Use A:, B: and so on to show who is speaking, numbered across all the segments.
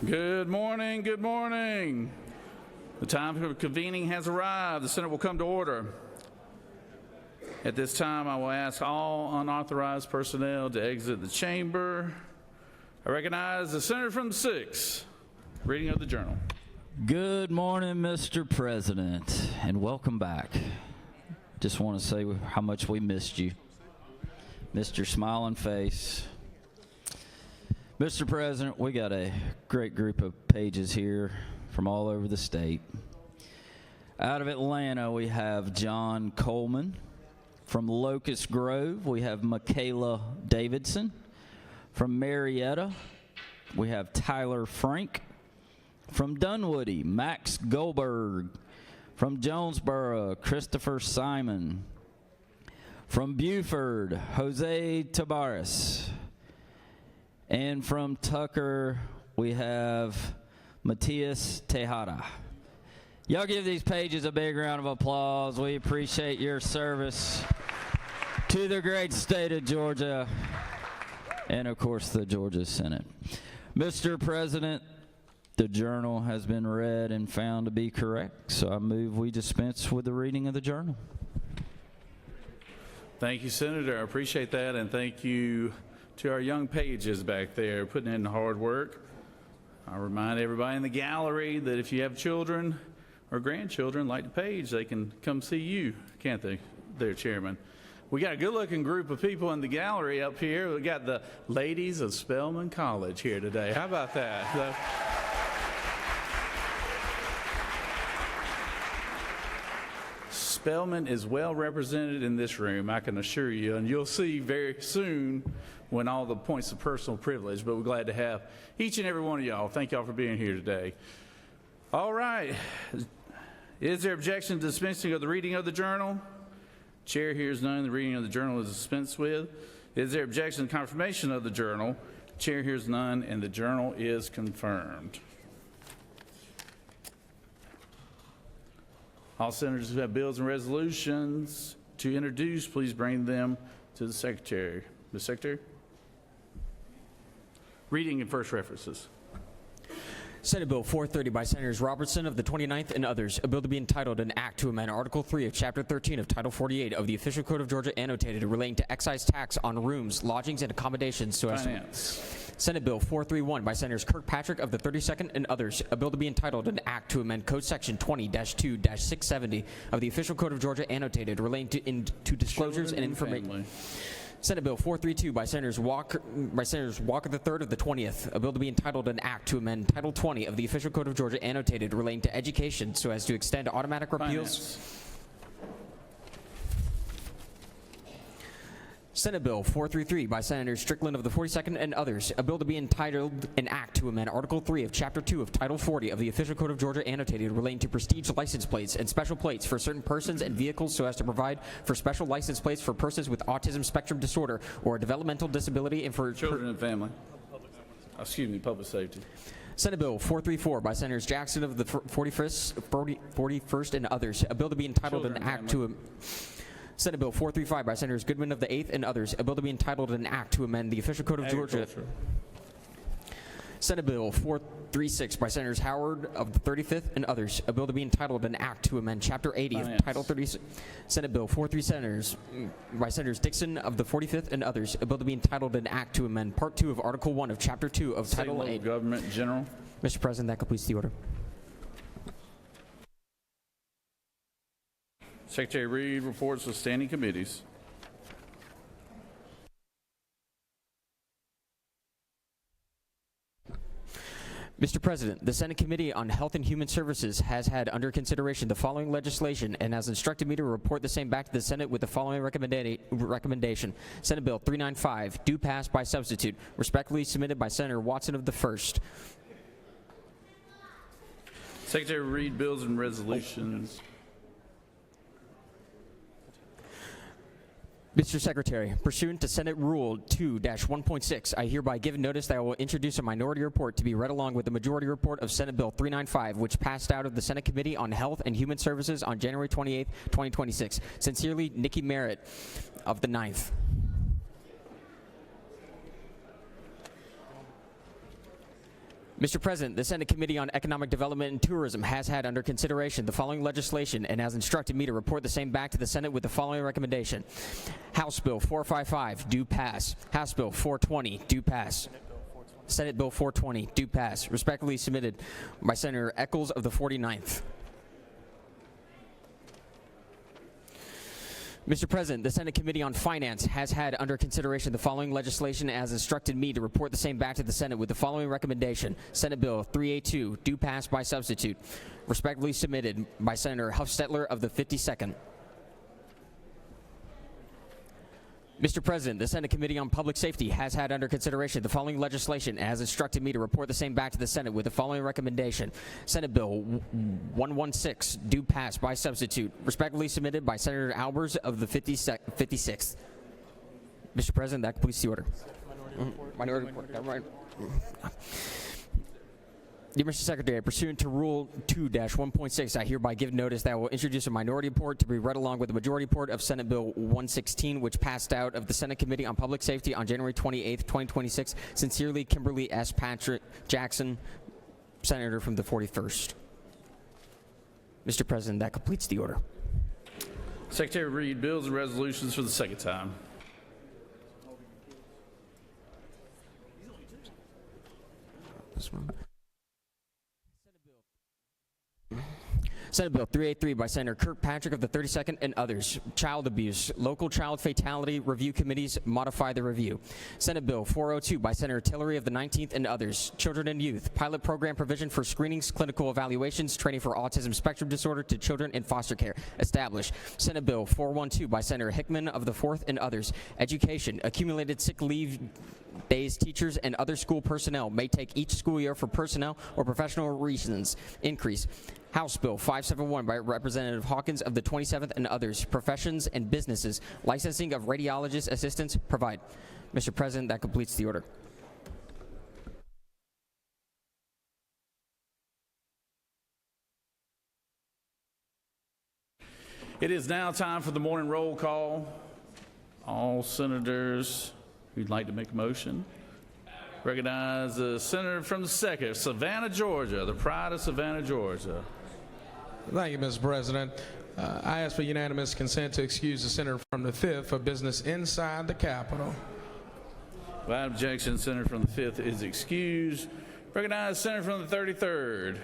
A: Good morning, good morning. The time for convening has arrived. The Senate will come to order. At this time, I will ask all unauthorized personnel to exit the chamber. I recognize the Senator from the 6th. Reading of the journal.
B: Good morning, Mr. President, and welcome back. Just want to say how much we missed you. Missed your smiling face. Mr. President, we got a great group of pages here from all over the state. Out of Atlanta, we have John Coleman. From Locust Grove, we have Michaela Davidson. From Marietta, we have Tyler Frank. From Dunwoody, Max Goldberg. From Jonesboro, Christopher Simon. From Buford, Jose Tabares. And from Tucker, we have Matias Tejada. Y'all give these pages a big round of applause. We appreciate your service to the great state of Georgia and, of course, the Georgia Senate. Mr. President, the journal has been read and found to be correct, so I move we dispense with the reading of the journal.
A: Thank you, Senator. I appreciate that, and thank you to our young pages back there putting in the hard work. I remind everybody in the gallery that if you have children or grandchildren like the page, they can come see you, can't they, there, Chairman? We got a good-looking group of people in the gallery up here. We got the ladies of Spelman College here today. How about that? Spelman is well represented in this room, I can assure you, and you'll see very soon when all the points of personal privilege, but we're glad to have each and every one of y'all. Thank y'all for being here today. All right. Is there objection to dispensing of the reading of the journal? Chair hears none. The reading of the journal is dispensed with. Is there objection to confirmation of the journal? Chair hears none, and the journal is confirmed. All senators who have bills and resolutions to introduce, please bring them to the Secretary. Ms. Secretary? Reading and first references.
C: Senate Bill 430 by Senators Robertson of the 29th and others, a bill to be entitled an act to amend Article 3 of Chapter 13 of Title 48 of the Official Code of Georgia annotated relating to excise tax on rooms, lodgings, and accommodations so as
A: Finance.
C: Senate Bill 431 by Senators Kirkpatrick of the 32nd and others, a bill to be entitled an act to amend Code Section 20-2-670 of the Official Code of Georgia annotated relating to disclosures and information. Senate Bill 432 by Senators Walker III of the 20th, a bill to be entitled an act to amend Title 20 of the Official Code of Georgia annotated relating to education so as to extend automatic repeals.
A: Finance.
C: Senate Bill 433 by Senators Strickland of the 42nd and others, a bill to be entitled an act to amend Article 3 of Chapter 2 of Title 40 of the Official Code of Georgia annotated relating to prestige license plates and special plates for certain persons and vehicles so as to provide for special license plates for persons with autism spectrum disorder or a developmental disability and for
A: Children and family. Public safety.
C: Senate Bill 434 by Senators Jackson of the 41st and others, a bill to be entitled
A: Children
C: an act to Senate Bill 435 by Senators Goodman of the 8th and others, a bill to be entitled an act to amend the Official Code of Georgia. Senate Bill 436 by Senators Howard of the 35th and others, a bill to be entitled an act to amend Chapter 80 of Title 36. Senate Bill 437 by Senators Dixon of the 45th and others, a bill to be entitled an act to amend Part 2 of Article 1 of Chapter 2 of Title 8.
A: Government General.
C: Mr. President, that completes the order.
A: Secretary Reed reports with standing committees.
C: Mr. President, the Senate Committee on Health and Human Services has had under consideration the following legislation and has instructed me to report the same back to the Senate with the following recommendation. Senate Bill 395, due pass by substitute, respectfully submitted by Senator Watson of the 1st.
A: Secretary Reed, bills and resolutions.
C: Mr. Secretary, pursuant to Senate Rule 2-1.6, I hereby give notice that I will introduce a minority report to be read along with the majority report of Senate Bill 395, which passed out of the Senate Committee on Health and Human Services on January 28, 2026. Sincerely, Nikki Merritt of the 9th. Mr. President, the Senate Committee on Economic Development and Tourism has had under consideration the following legislation and has instructed me to report the same back to the Senate with the following recommendation. House Bill 455, do pass. House Bill 420, do pass. Senate Bill 420, do pass. Respectfully submitted by Senator Eccles of the 49th. Mr. President, the Senate Committee on Finance has had under consideration the following legislation and has instructed me to report the same back to the Senate with the following recommendation. Senate Bill 382, do pass by substitute. Respectfully submitted by Senator Huffstetler of the 52nd. Mr. President, the Senate Committee on Public Safety has had under consideration the following legislation and has instructed me to report the same back to the Senate with the following recommendation. Senate Bill 116, do pass by substitute. Respectfully submitted by Senator Albers of the 56th. Mr. President, that completes the order. Minority report. Dear Mr. Secretary, pursuant to Rule 2-1.6, I hereby give notice that I will introduce a minority report to be read along with the majority report of Senate Bill 116, which passed out of the Senate Committee on Public Safety on January 28, 2026. Sincerely, Kimberly S. Patrick Jackson, Senator from the 41st. Mr. President, that completes the order.
A: Secretary, read bills and resolutions for the second time.
C: This one. Senate Bill 383 by Senator Kirkpatrick of the 32nd and others. Child abuse. Local child fatality review committees modify the review. Senate Bill 402 by Senator Tillery of the 19th and others. Children and youth. Pilot program provision for screenings, clinical evaluations, training for autism spectrum disorder to children in foster care. Established. Senate Bill 412 by Senator Hickman of the 4th and others. Education. Accumulated sick leave days teachers and other school personnel may take each school year for personnel or professional reasons. Increase. House Bill 571 by Representative Hawkins of the 27th and others. Professions and businesses. Licensing of radiologist assistants provide. Mr. President, that completes the order.
A: It is now time for the morning roll call. All senators who'd like to make a motion. Recognize the senator from the 2nd, Savannah, Georgia, the pride of Savannah, Georgia.
D: Thank you, Mr. President. I ask for unanimous consent to excuse the senator from the 5th for business inside the Capitol.
A: Without objection, senator from the 5th is excused. Recognize senator from the 33rd.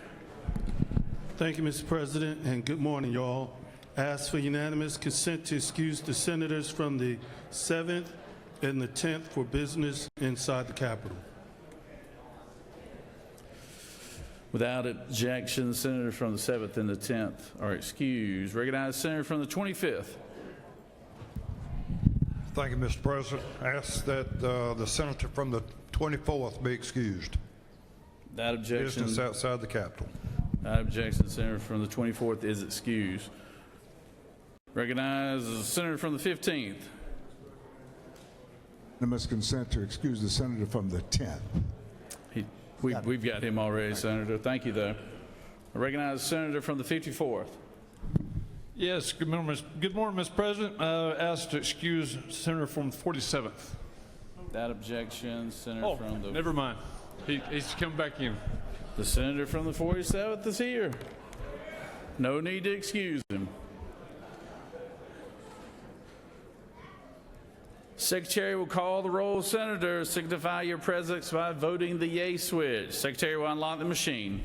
E: Thank you, Mr. President, and good morning, y'all. I ask for unanimous consent to excuse the senators from the 7th and the 10th for business inside the Capitol.
A: Without objection, the senator from the 7th and the 10th are excused. Recognize the senator from the 25th.
F: Thank you, Mr. President. I ask that the senator from the 24th be excused.
A: Without objection.
F: Business outside the Capitol.
A: Without objection, the senator from the 24th is excused. Recognize the senator from the 15th.
G: Unanimous consent to excuse the senator from the 10th.
A: We've got him already, Senator. Thank you, though. I recognize the senator from the 54th.
H: Yes, good morning, Mr. President. Asked to excuse Senator from the 47th.
A: Without objection, senator from the...
H: Never mind. He's coming back in.
A: The senator from the 47th is here. No need to excuse him. Secretary will call the roll. Senators, signify your presence by voting the yay switch. Secretary will unlock the machine.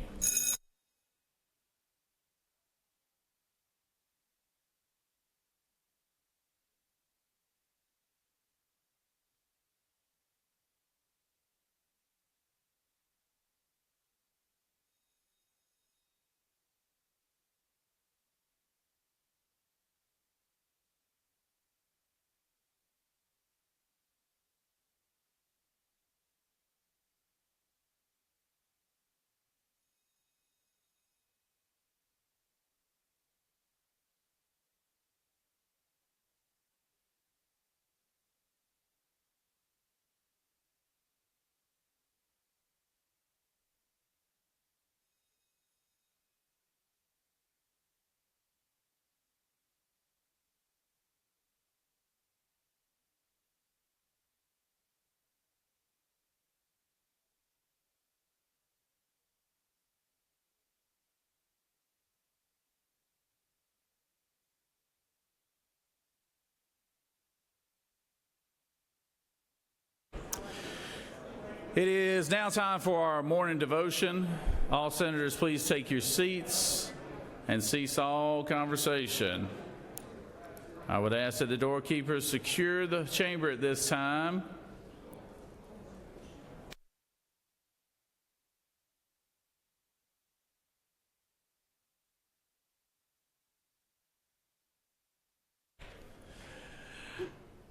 A: It is now time for our morning devotion. All senators, please take your seats and cease all conversation. I would ask that the doorkeepers secure the chamber at this time.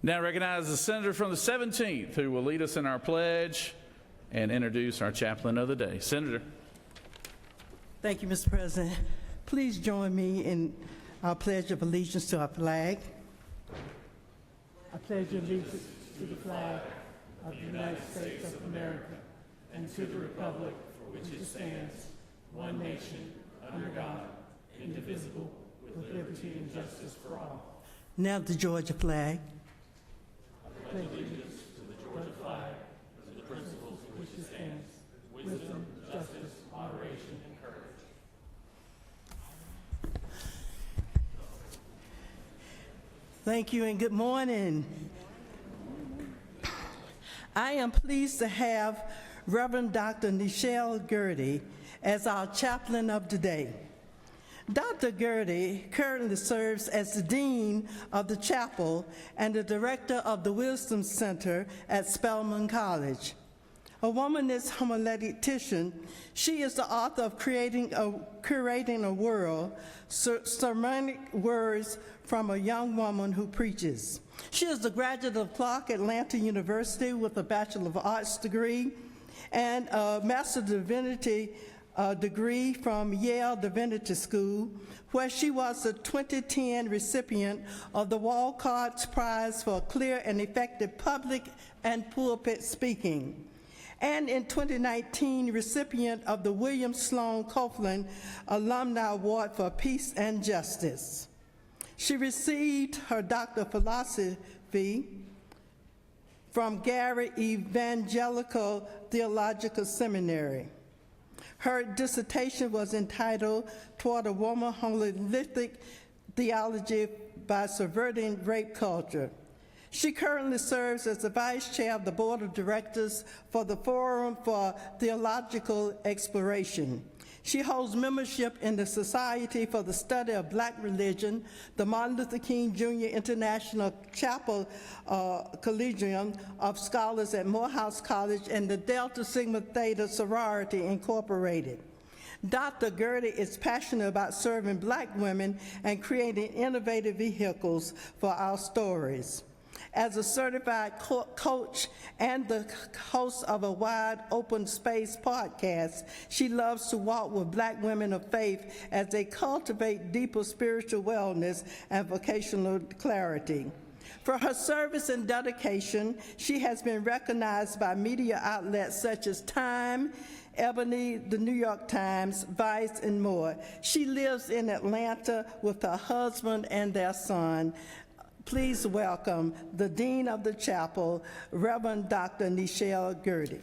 A: Now recognize the senator from the 17th who will lead us in our pledge and introduce our chaplain of the day. Senator.
I: Thank you, Mr. President. Please join me in our Pledge of Allegiance to our flag. I pledge allegiance to the flag of the United States of America and to the republic for which it stands, one nation, under God, indivisible, with liberty and justice for all. Now the Georgia flag. I pledge allegiance to the Georgia flag and the principles for which it stands, wisdom, justice, moderation, and courage. Thank you and good morning. I am pleased to have Reverend Dr. Nichelle Gertie as our chaplain of the day. Dr. Gertie currently serves as the Dean of the Chapel and the Director of the Wisdom Center at Spelman College. A womanist homiletician, she is the author of Curating a World, Sermonic Words from a Young Woman Who Preaches. She is a graduate of Clark Atlanta University with a Bachelor of Arts degree and a Master of Divinity degree from Yale Divinity School, where she was the 2010 recipient of the Walcott Prize for Clear and Effective Public and Pulpit Speaking, and in 2019 recipient of the William Sloan Copeland Alumni Award for Peace and Justice. She received her Doctor of Philosophy from Gary Evangelical Theological Seminary. Her dissertation was entitled Toward a Woman Holistic Theology by Subverting Rape Culture. She currently serves as the Vice Chair of the Board of Directors for the Forum for Theological Exploration. She holds membership in the Society for the Study of Black Religion, the Martin Luther King Jr. International Chapel Collegium of Scholars at Morehouse College, and the Delta Sigma Theta Sorority Incorporated. Dr. Gertie is passionate about serving Black women and creating innovative vehicles for our stories. As a certified coach and the host of a Wide Open Space podcast, she loves to walk with Black women of faith as they cultivate deeper spiritual wellness and vocational clarity. For her service and dedication, she has been recognized by media outlets such as Time, Ebony, the New York Times, Vice, and more. She lives in Atlanta with her husband and their son. Please welcome the Dean of the Chapel, Reverend Dr. Nichelle Gertie.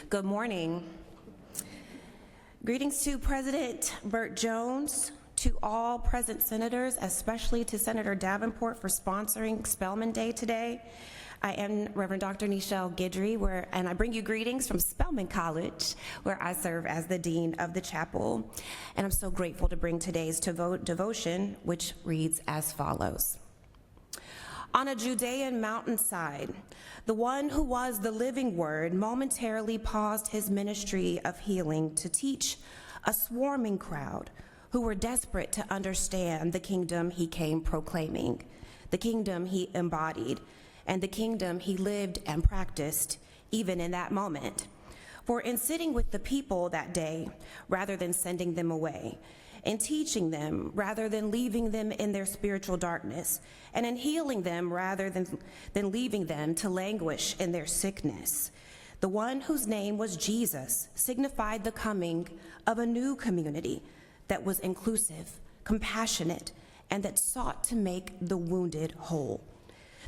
J: Good morning. Greetings to President Burt Jones, to all present senators, especially to Senator Davenport for sponsoring Spelman Day today. I am Reverend Dr. Nichelle Gertie, and I bring you greetings from Spelman College, where I serve as the Dean of the Chapel. And I'm so grateful to bring today's devotion, which reads as follows. On a Judean mountainside, the one who was the living word momentarily paused his ministry of healing to teach a swarming crowd who were desperate to understand the kingdom he came proclaiming, the kingdom he embodied, and the kingdom he lived and practiced even in that moment. For in sitting with the people that day, rather than sending them away, in teaching them rather than leaving them in their spiritual darkness, and in healing them rather than leaving them to languish in their sickness, the one whose name was Jesus signified the coming of a new community that was inclusive, compassionate, and that sought to make the wounded whole.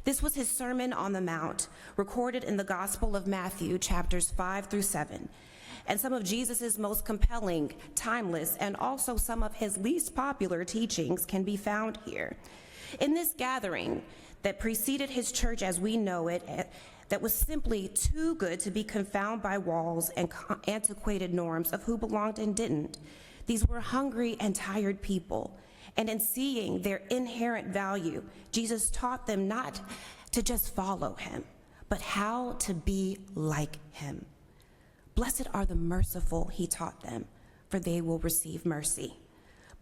J: This was his Sermon on the Mount, recorded in the Gospel of Matthew, chapters 5 through 7. And some of Jesus's most compelling, timeless, and also some of his least popular teachings can be found here. In this gathering that preceded his church as we know it, that was simply too good to be confounded by walls and antiquated norms of who belonged and didn't, these were hungry and tired people. And in seeing their inherent value, Jesus taught them not to just follow him, but how to be like him. Blessed are the merciful, he taught them, for they will receive mercy.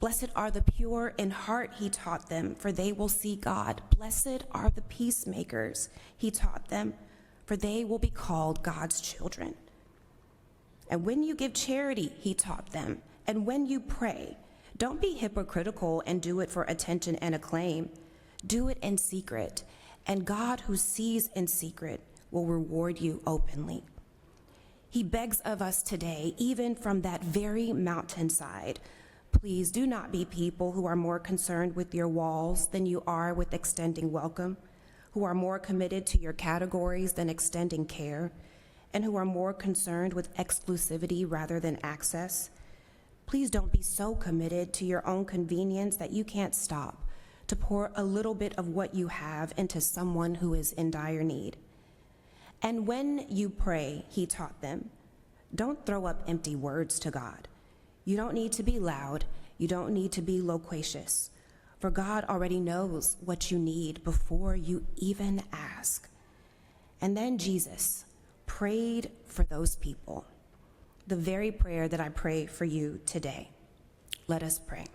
J: Blessed are the pure in heart, he taught them, for they will see God. Blessed are the peacemakers, he taught them, for they will be called God's children. And when you give charity, he taught them, and when you pray, don't be hypocritical and do it for attention and acclaim. Do it in secret, and God who sees in secret will reward you openly. He begs of us today, even from that very mountainside, please do not be people who are more concerned with your walls than you are with extending welcome, who are more committed to your categories than extending care, and who are more concerned with exclusivity rather than access. Please don't be so committed to your own convenience that you can't stop to pour a little bit of what you have into someone who is in dire need. And when you pray, he taught them, don't throw up empty words to God. You don't need to be loud. You don't need to be loquacious, for God already knows what you need before you even ask. And then Jesus prayed for those people, the very prayer that I pray for you today. Let us pray.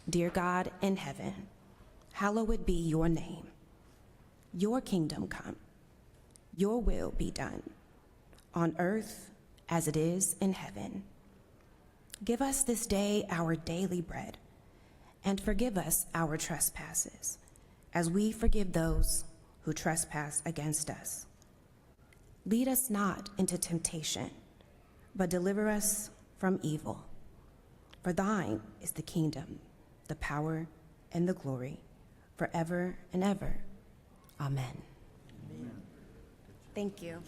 J: Dear God in heaven, hallowed be your name. Your kingdom come. Your will be done on earth as it is in heaven. Give us this day our daily bread, and forgive us our trespasses, as we forgive those who trespass against us. Lead us not into temptation, but deliver us from evil. For thine is the kingdom, the power, and the glory, forever and ever. Amen. Thank you.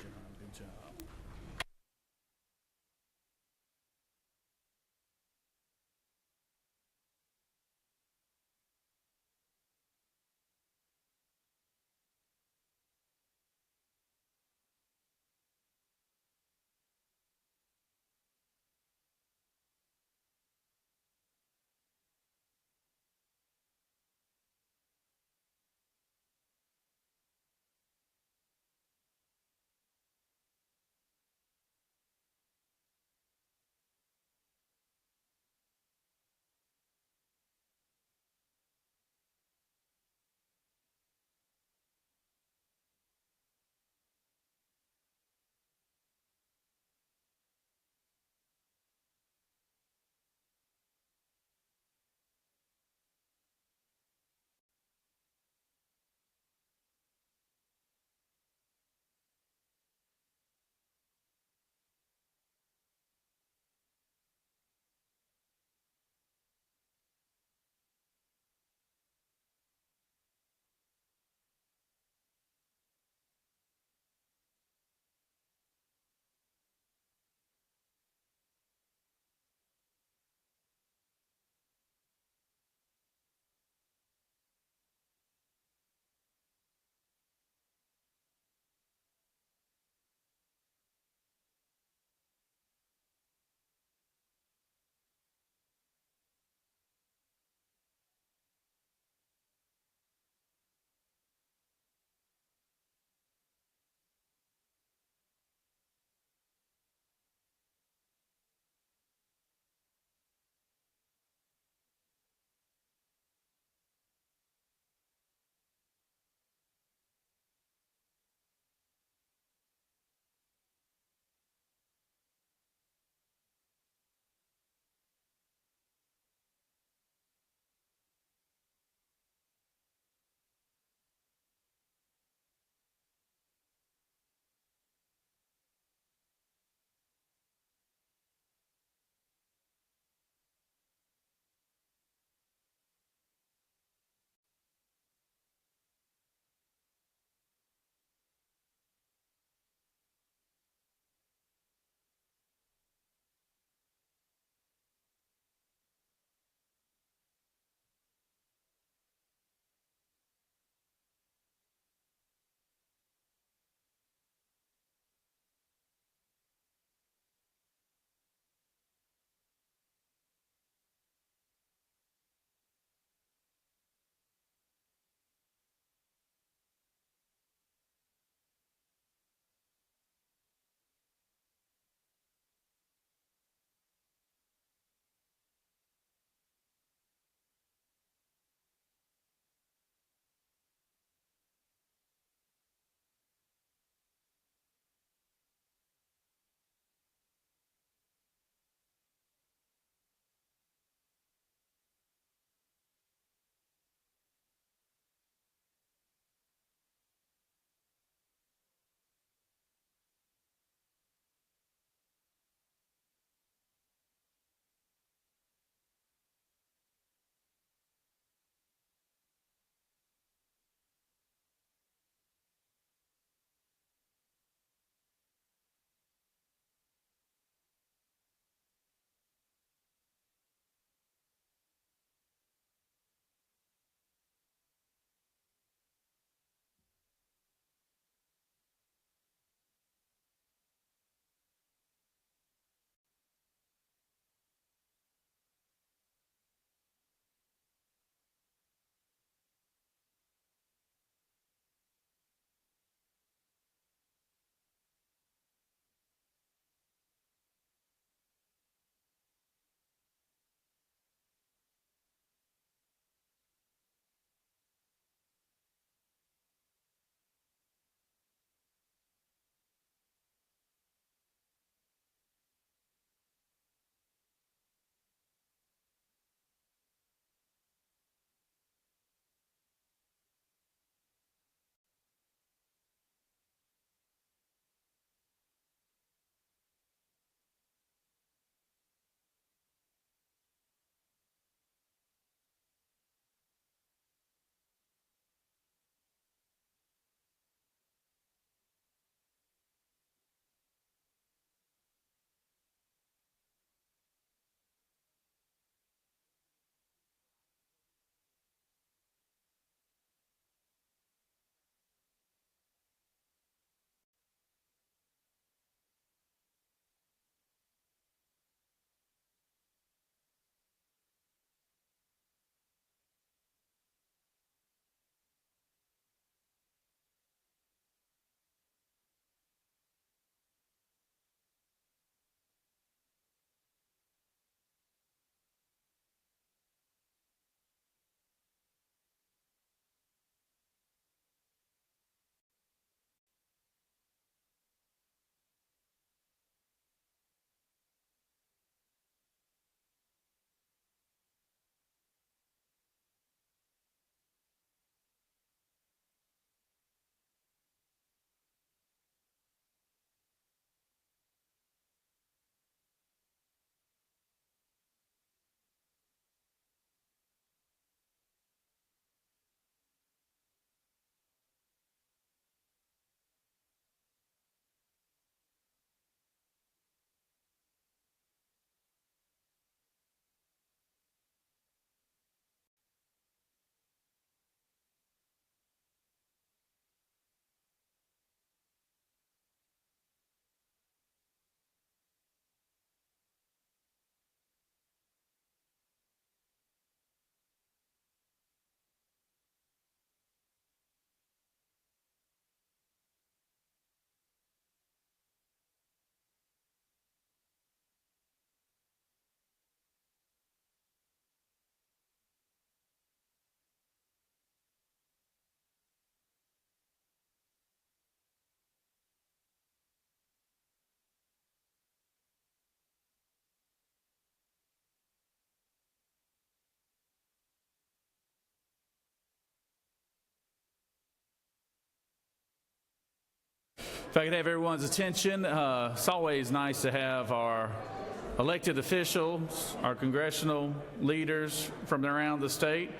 A: If I could have everyone's attention, it's always nice to have our elected officials, our congressional leaders from around the state.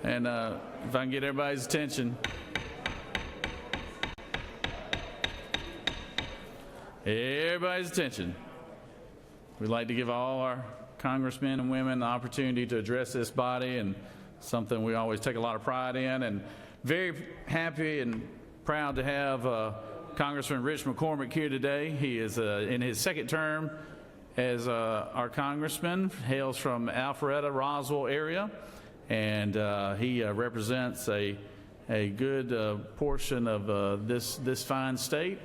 A: And if I can get everybody's attention. Everybody's attention. We'd like to give all our congressmen and women the opportunity to address this body, and something we always take a lot of pride in, and very happy and proud to have Congressman Rich McCormick here today. He is in his second term as our congressman, hails from Alpharetta, Roswell area, and he represents a good portion of this fine state.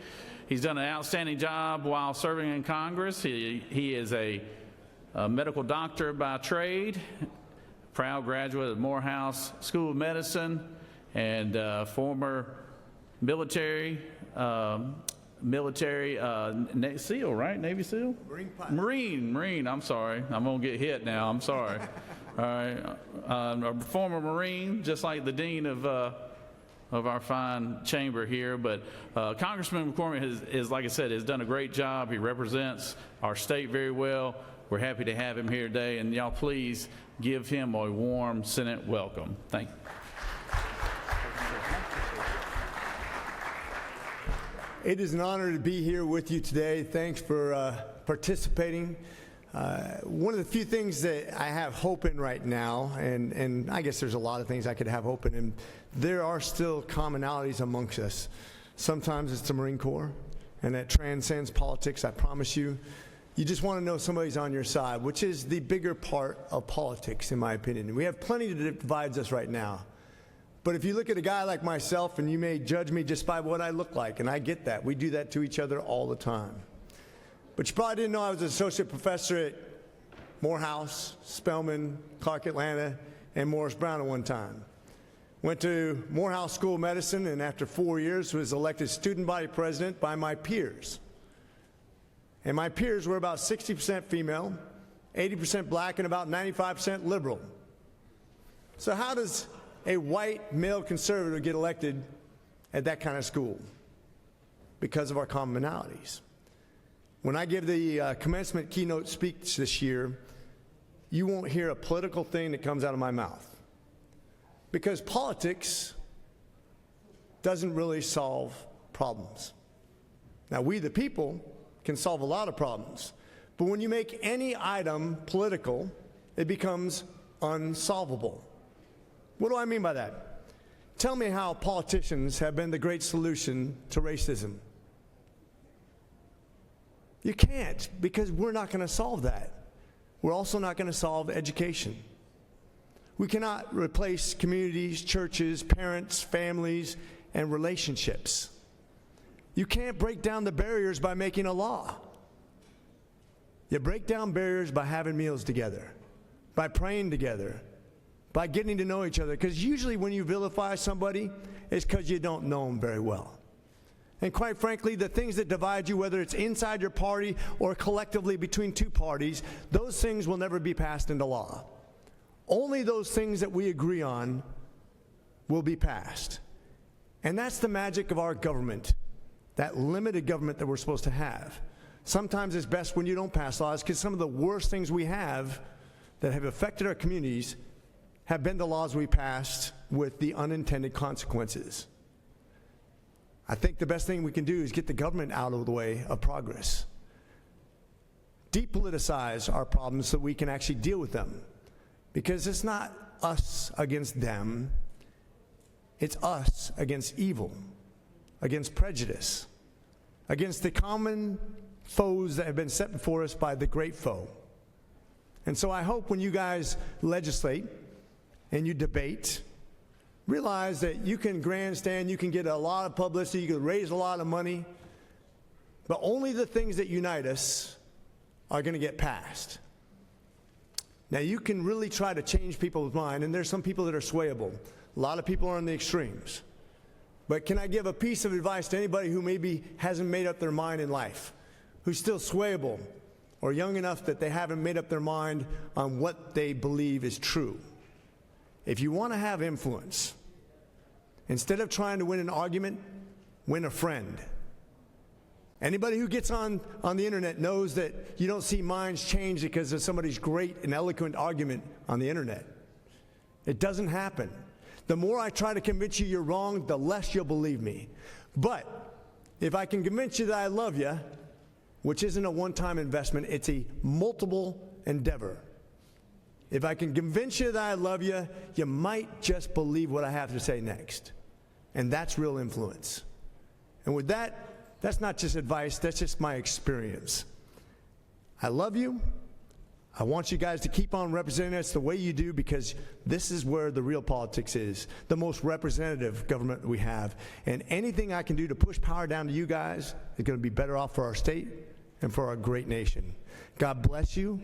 A: He's done an outstanding job while serving in Congress. He is a medical doctor by trade, proud graduate of Morehouse School of Medicine, and former military SEAL, right? Navy SEAL? Marine pilot. Marine. I'm sorry. I'm going to get hit now. I'm sorry. All right. A former Marine, just like the dean of our fine chamber here. But Congressman McCormick is, like I said, has done a great job. He represents our state very well. We're happy to have him here today, and y'all please give him a warm Senate welcome. Thank you.
K: It is an honor to be here with you today. Thanks for participating. One of the few things that I have hope in right now, and I guess there's a lot of things I could have hope in, and there are still commonalities amongst us. Sometimes it's the Marine Corps, and that transcends politics, I promise you. You just want to know somebody's on your side, which is the bigger part of politics, in my opinion. We have plenty that divides us right now. But if you look at a guy like myself, and you may judge me just by what I look like, and I get that. We do that to each other all the time. But you probably didn't know I was an associate professor at Morehouse, Spelman, Clark Atlanta, and Morris Brown at one time. Went to Morehouse School of Medicine, and after 4 years was elected student body president by my peers. And my peers were about 60% female, 80% black, and about 95% liberal. So how does a white male conservative get elected at that kind of school? Because of our commonalities. When I give the commencement keynote speech this year, you won't hear a political thing that comes out of my mouth. Because politics doesn't really solve problems. Now, we the people can solve a lot of problems. But when you make any item political, it becomes unsolvable. What do I mean by that? Tell me how politicians have been the great solution to racism. You can't, because we're not going to solve that. We're also not going to solve education. We cannot replace communities, churches, parents, families, and relationships. You can't break down the barriers by making a law. You break down barriers by having meals together, by praying together, by getting to know each other. Because usually when you vilify somebody, it's because you don't know them very well. And quite frankly, the things that divide you, whether it's inside your party or collectively between two parties, those things will never be passed into law. Only those things that we agree on will be passed. And that's the magic of our government, that limited government that we're supposed to have. Sometimes it's best when you don't pass laws, because some of the worst things we have that have affected our communities have been the laws we passed with the unintended consequences. I think the best thing we can do is get the government out of the way of progress. Depoliticize our problems so we can actually deal with them. Because it's not us against them, it's us against evil, against prejudice, against the common foes that have been set before us by the great foe. And so I hope when you guys legislate and you debate, realize that you can grandstand, you can get a lot of publicity, you can raise a lot of money, but only the things that unite us are going to get passed. Now, you can really try to change people's mind, and there's some people that are swayable. A lot of people are on the extremes. But can I give a piece of advice to anybody who maybe hasn't made up their mind in life, who's still swayable or young enough that they haven't made up their mind on what they believe is true? If you want to have influence, instead of trying to win an argument, win a friend. Anybody who gets on the internet knows that you don't see minds change because of somebody's great and eloquent argument on the internet. It doesn't happen. The more I try to convince you you're wrong, the less you'll believe me. But if I can convince you that I love you, which isn't a one-time investment, it's a multiple endeavor. If I can convince you that I love you, you might just believe what I have to say next. And that's real influence. And with that, that's not just advice, that's just my experience. I love you. I want you guys to keep on representing us the way you do, because this is where the real politics is, the most representative government we have. And anything I can do to push power down to you guys is going to be better off for our state and for our great nation. God bless you,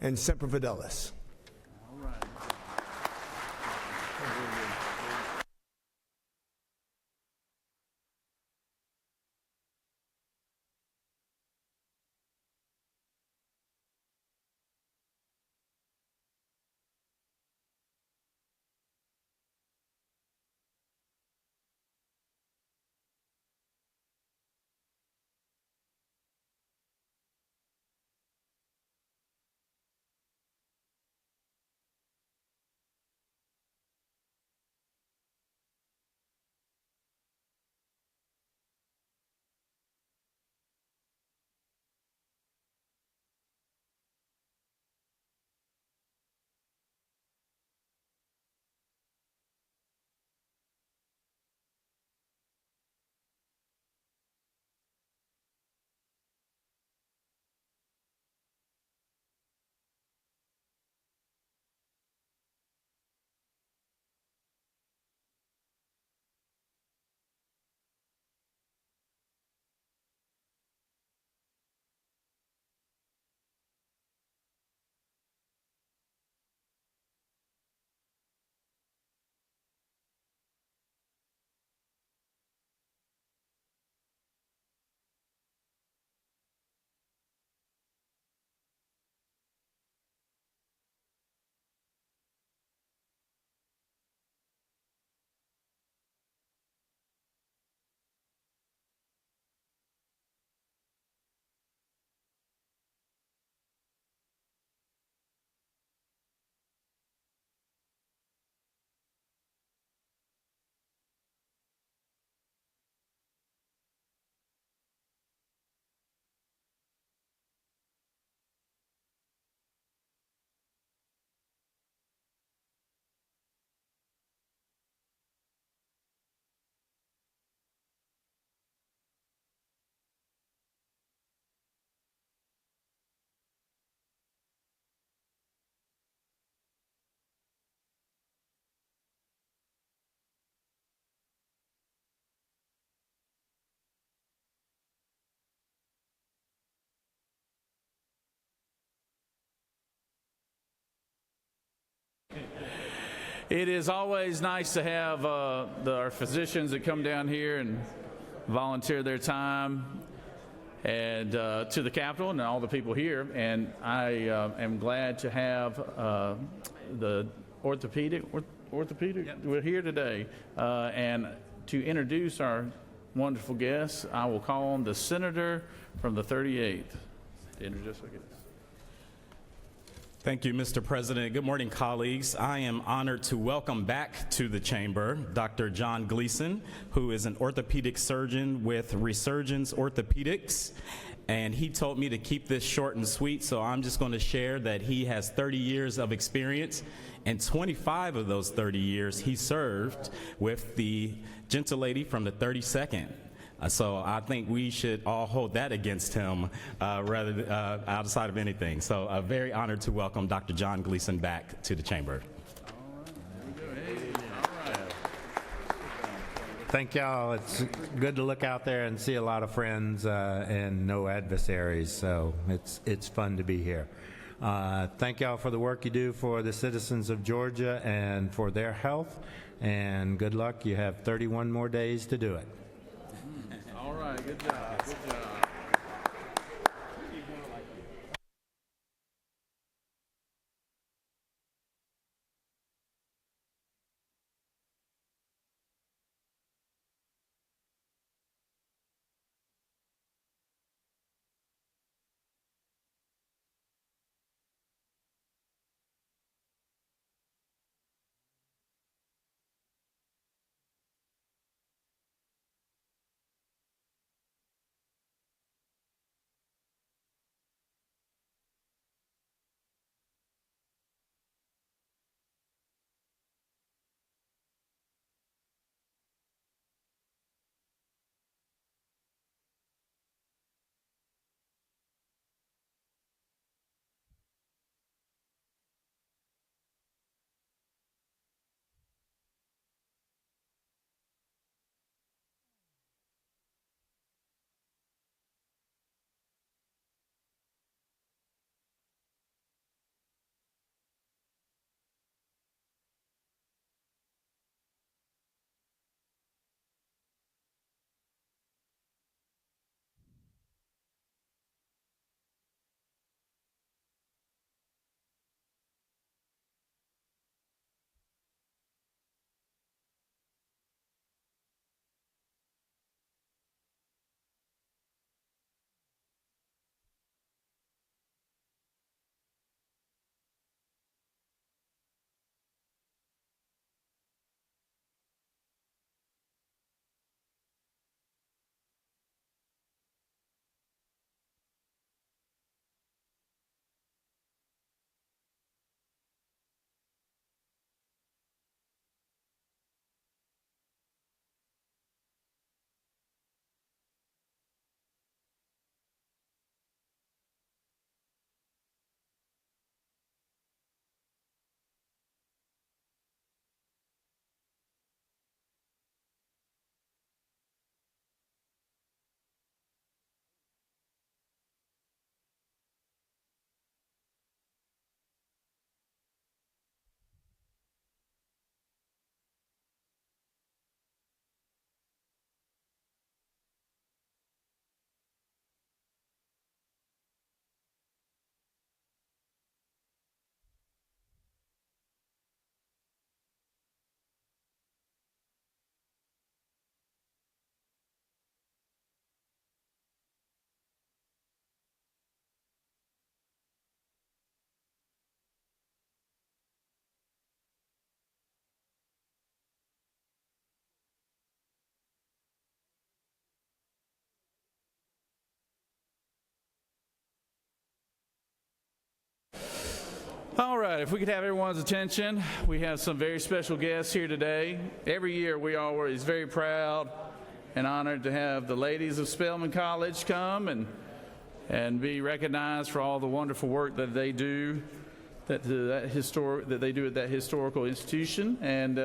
K: and Semper Fidelis.
A: It is always nice to have our physicians that come down here and volunteer their time and to the Capitol and all the people here. And I am glad to have the orthopedic. We're here today. And to introduce our wonderful guests, I will call on the senator from the 38th to introduce our guests.
L: Thank you, Mr. President. Good morning, colleagues. I am honored to welcome back to the chamber Dr. John Gleason, who is an orthopedic surgeon with Resurgence Orthopedics. And he told me to keep this short and sweet, so I'm just going to share that he has 30 years of experience, and 25 of those 30 years he served with the gentle lady from the 32nd. So I think we should all hold that against him rather than outside of anything. So very honored to welcome Dr. John Gleason back to the chamber.
M: Thank y'all. It's good to look out there and see a lot of friends and no adversaries. So it's fun to be here. Thank y'all for the work you do for the citizens of Georgia and for their health. And good luck. You have 31 more days to do it.
A: All right, good job. Good job. All right, if we could have everyone's attention, we have some very special guests here today. Every year we always very proud and honored to have the ladies of Spelman College come and be recognized for all the wonderful work that they do, that they do at that historical institution. And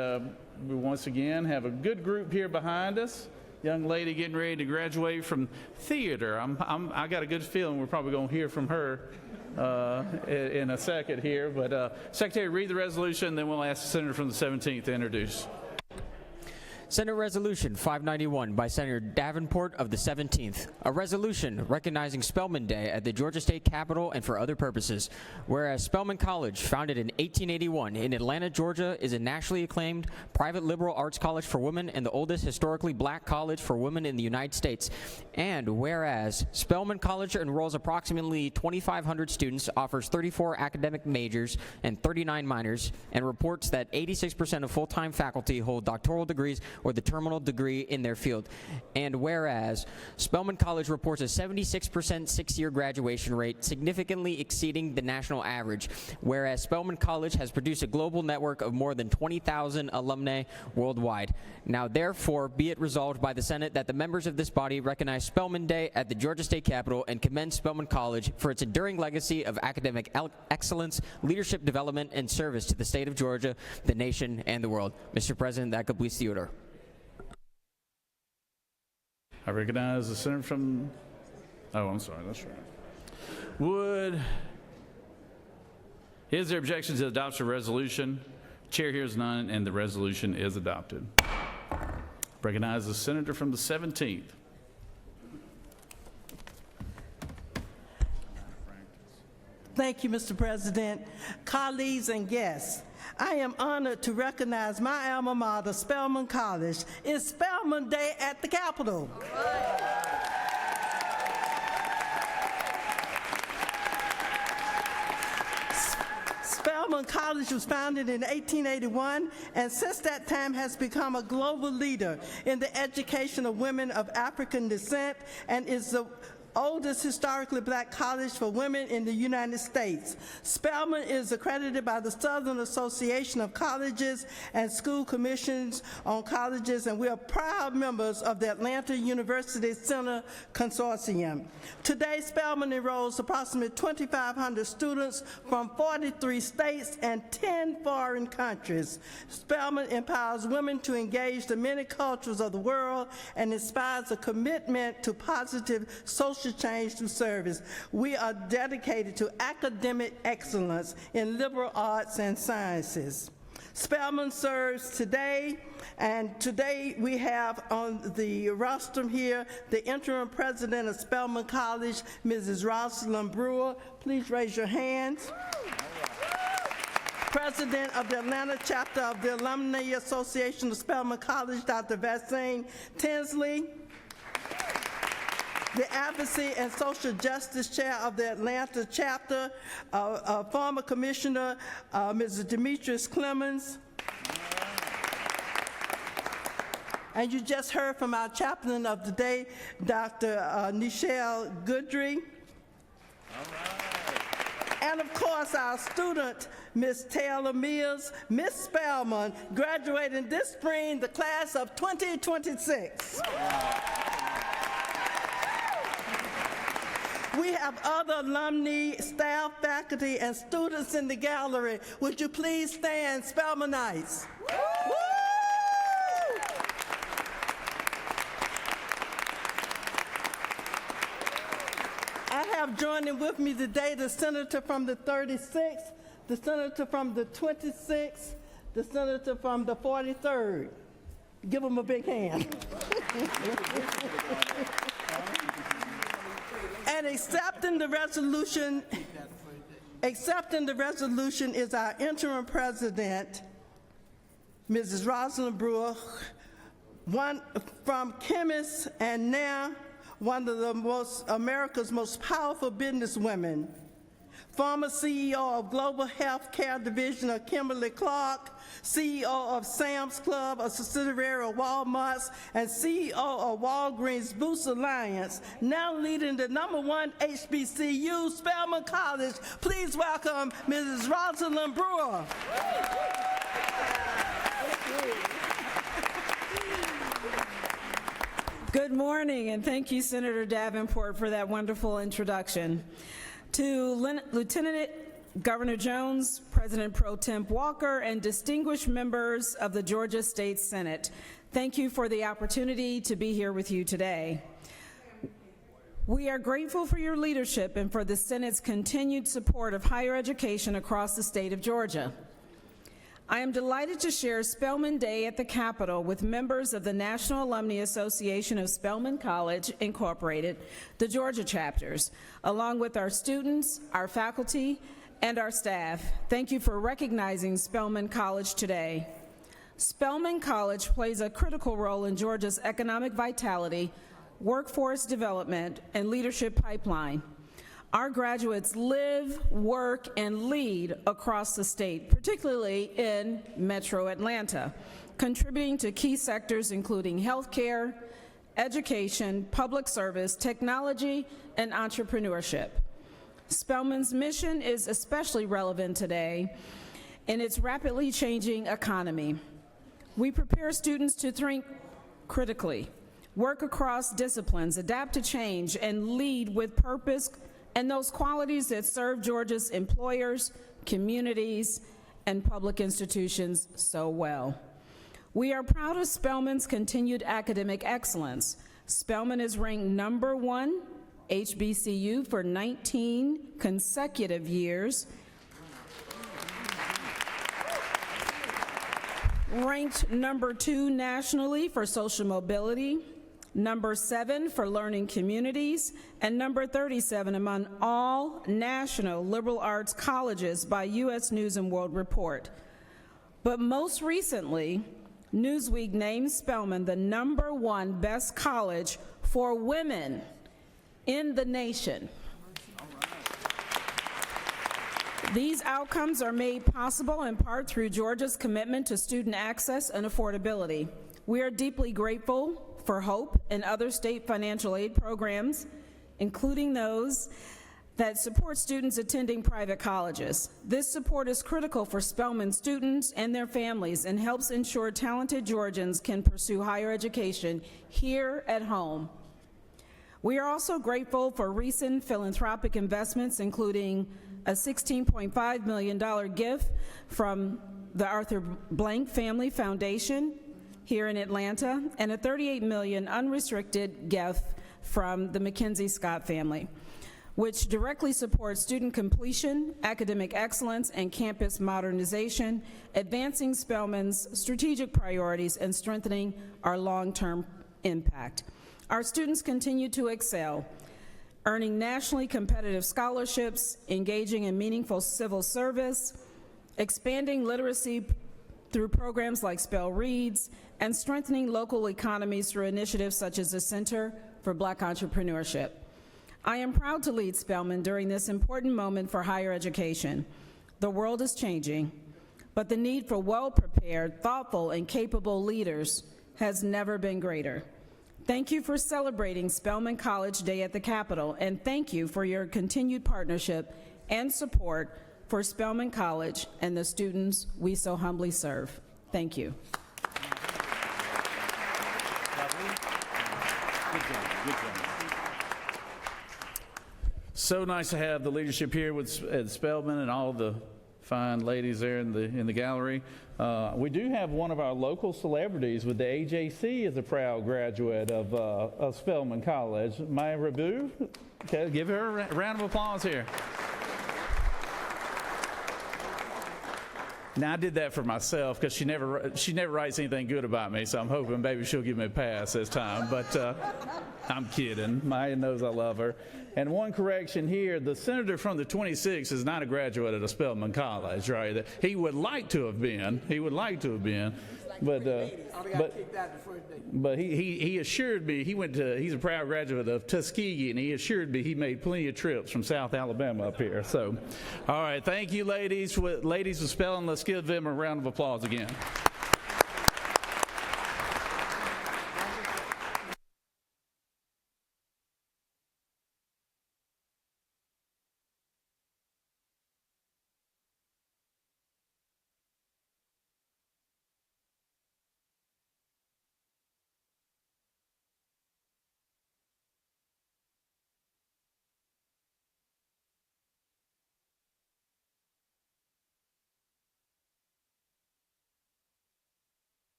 A: we once again have a good group here behind us. Young lady getting ready to graduate from theater. I got a good feeling we're probably going to hear from her in a second here. But Secretary, read the resolution, then we'll ask the senator from the 17th to introduce.
C: Senate Resolution 591 by Senator Davenport of the 17th, a resolution recognizing Spelman Day at the Georgia State Capitol and for other purposes. Whereas Spelman College, founded in 1881 in Atlanta, Georgia, is a nationally acclaimed private liberal arts college for women and the oldest historically black college for women in the United States. And whereas Spelman College enrolls approximately 2,500 students, offers 34 academic majors and 39 minors, and reports that 86% of full-time faculty hold doctoral degrees or the terminal degree in their field. And whereas Spelman College reports a 76% six-year graduation rate, significantly exceeding the national average. Whereas Spelman College has produced a global network of more than 20,000 alumni worldwide. Now therefore be it resolved by the Senate that the members of this body recognize Spelman Day at the Georgia State Capitol and commend Spelman College for its enduring legacy of academic excellence, leadership development, and service to the state of Georgia, the nation, and the world. Mr. President, that completes the order.
A: I recognize the senator from, oh, I'm sorry, that's right. Is there objection to the adoption of resolution? Chair hears none, and the resolution is adopted. Recognize the senator from the 17th.
I: Thank you, Mr. President. Colleagues and guests, I am honored to recognize my alma mater, Spelman College. It's Spelman Day at the Capitol. Spelman College was founded in 1881, and since that time has become a global leader in the education of women of African descent and is the oldest historically black college for women in the United States. Spelman is accredited by the Southern Association of Colleges and School Commissions on Colleges, and we are proud members of the Atlanta University Center Consortium. Today, Spelman enrolls approximately 2,500 students from 43 states and 10 foreign countries. Spelman empowers women to engage the many cultures of the world and inspires a commitment to positive social change through service. We are dedicated to academic excellence in liberal arts and sciences. Spelman serves today, and today we have on the rostrum here the interim president of Spelman College, Mrs. Rosalind Brewer. Please raise your hands. President of the Atlanta chapter of the Alumni Association of Spelman College, Dr. Vaccine Tinsley. The Advocacy and Social Justice Chair of the Atlanta chapter, former Commissioner Mrs. Demetrius Clemens. And you just heard from our chaplain of the day, Dr. Nichelle Goodry. And of course, our student, Ms. Taylor Mills, Ms. Spelman, graduating this spring, the class of 2026. We have other alumni, staff, faculty, and students in the gallery. Would you please stand, Spelmanites? Woo! I have joining with me today the senator from the 36th, the senator from the 26th, the senator from the 43rd. Give them a big hand. And accepting the resolution is our interim president, Mrs. Rosalind Brewer, one from chemists and now one of America's most powerful businesswomen. former CEO of Global Healthcare Division of Kimberly-Clark, CEO of Sam's Club, a subsidiary of Walmart's, and CEO of Walgreens Boots Alliance, now leading the #1 HBCU, Spelman College. Please welcome Mrs. Rosalind Brewer.
N: Good morning, and thank you, Senator Davenport, for that wonderful introduction. To Lieutenant Governor Jones, President Pro Tem Walker, and distinguished members of the Georgia State Senate, thank you for the opportunity to be here with you today. We are grateful for your leadership and for the Senate's continued support of higher education across the state of Georgia. I am delighted to share Spelman Day at the Capitol with members of the National Alumni Association of Spelman College, Incorporated, the Georgia chapters, along with our students, our faculty, and our staff. Thank you for recognizing Spelman College today. Spelman College plays a critical role in Georgia's economic vitality, workforce development, and leadership pipeline. Our graduates live, work, and lead across the state, particularly in Metro Atlanta, contributing to key sectors including healthcare, education, public service, technology, and entrepreneurship. Spelman's mission is especially relevant today in its rapidly changing economy. We prepare students to think critically, work across disciplines, adapt to change, and lead with purpose and those qualities that serve Georgia's employers, communities, and public institutions so well. We are proud of Spelman's continued academic excellence. Spelman is ranked #1 HBCU for 19 consecutive years, ranked #2 nationally for social mobility, #7 for learning communities, and #37 among all national liberal arts colleges by U.S. News & World Report. But most recently, Newsweek named Spelman the #1 best college for women in the nation. These outcomes are made possible in part through Georgia's commitment to student access and affordability. We are deeply grateful for HOPE and other state financial aid programs, including those that support students attending private colleges. This support is critical for Spelman students and their families and helps ensure talented Georgians can pursue higher education here at home. We are also grateful for recent philanthropic investments, including a $16.5 million gift from the Arthur Blank Family Foundation here in Atlanta, and a $38 million unrestricted gift from the Mackenzie Scott family, which directly supports student completion, academic excellence, and campus modernization, advancing Spelman's strategic priorities and strengthening our long-term impact. Our students continue to excel, earning nationally competitive scholarships, engaging in meaningful civil service, expanding literacy through programs like Spell Reads, and strengthening local economies through initiatives such as the Center for Black Entrepreneurship. I am proud to lead Spelman during this important moment for higher education. The world is changing, but the need for well-prepared, thoughtful, and capable leaders has never been greater. Thank you for celebrating Spelman College Day at the Capitol, and thank you for your continued partnership and support for Spelman College and the students we so humbly serve. Thank you.
A: So nice to have the leadership here at Spelman and all the fine ladies there in the gallery. We do have one of our local celebrities with the AJC as a proud graduate of Spelman College, Maya Rabu. Okay, give her a round of applause here. Now, I did that for myself because she never writes anything good about me, so I'm hoping maybe she'll give me a pass this time. But I'm kidding. Maya knows I love her. And one correction here, the senator from the 26th is not a graduate of Spelman College, right? He would like to have been. He would like to have been. But he assured me he's a proud graduate of Tuskegee, and he assured me he made plenty of trips from South Alabama up here. So, all right, thank you, ladies. Ladies with spelling, let's give them a round of applause again.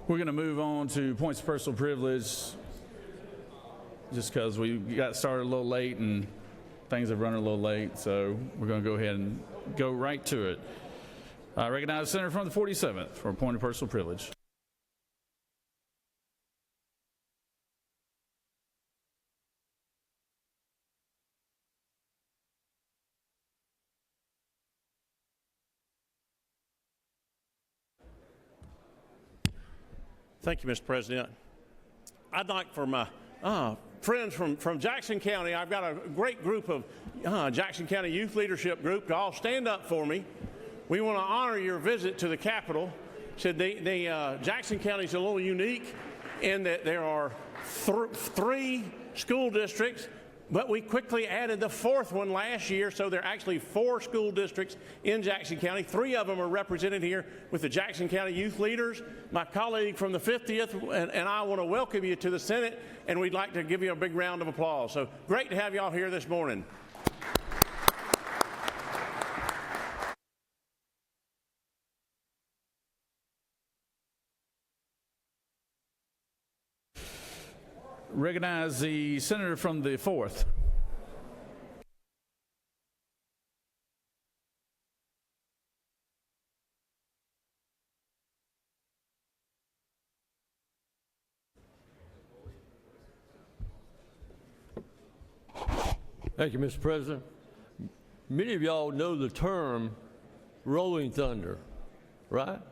A: We're going to move on to points of personal privilege just because we got started a little late and things have run a little late, so we're going to go ahead and go right to it. I recognize the senator from the 47th for a point of personal privilege.
O: Thank you, Mr. President. I'd like for my friends from Jackson County, I've got a great group of Jackson County Youth Leadership Group to all stand up for me. We want to honor your visit to the Capitol. Said Jackson County is a little unique in that there are three school districts, but we quickly added the fourth one last year, so there are actually 4 school districts in Jackson County. 3 of them are represented here with the Jackson County youth leaders. My colleague from the 50th and I want to welcome you to the Senate, and we'd like to give you a big round of applause. So great to have you all here this morning.
A: Recognize the senator from the 4th.
P: Thank you, Mr. President. Many of y'all know the term rolling thunder, right?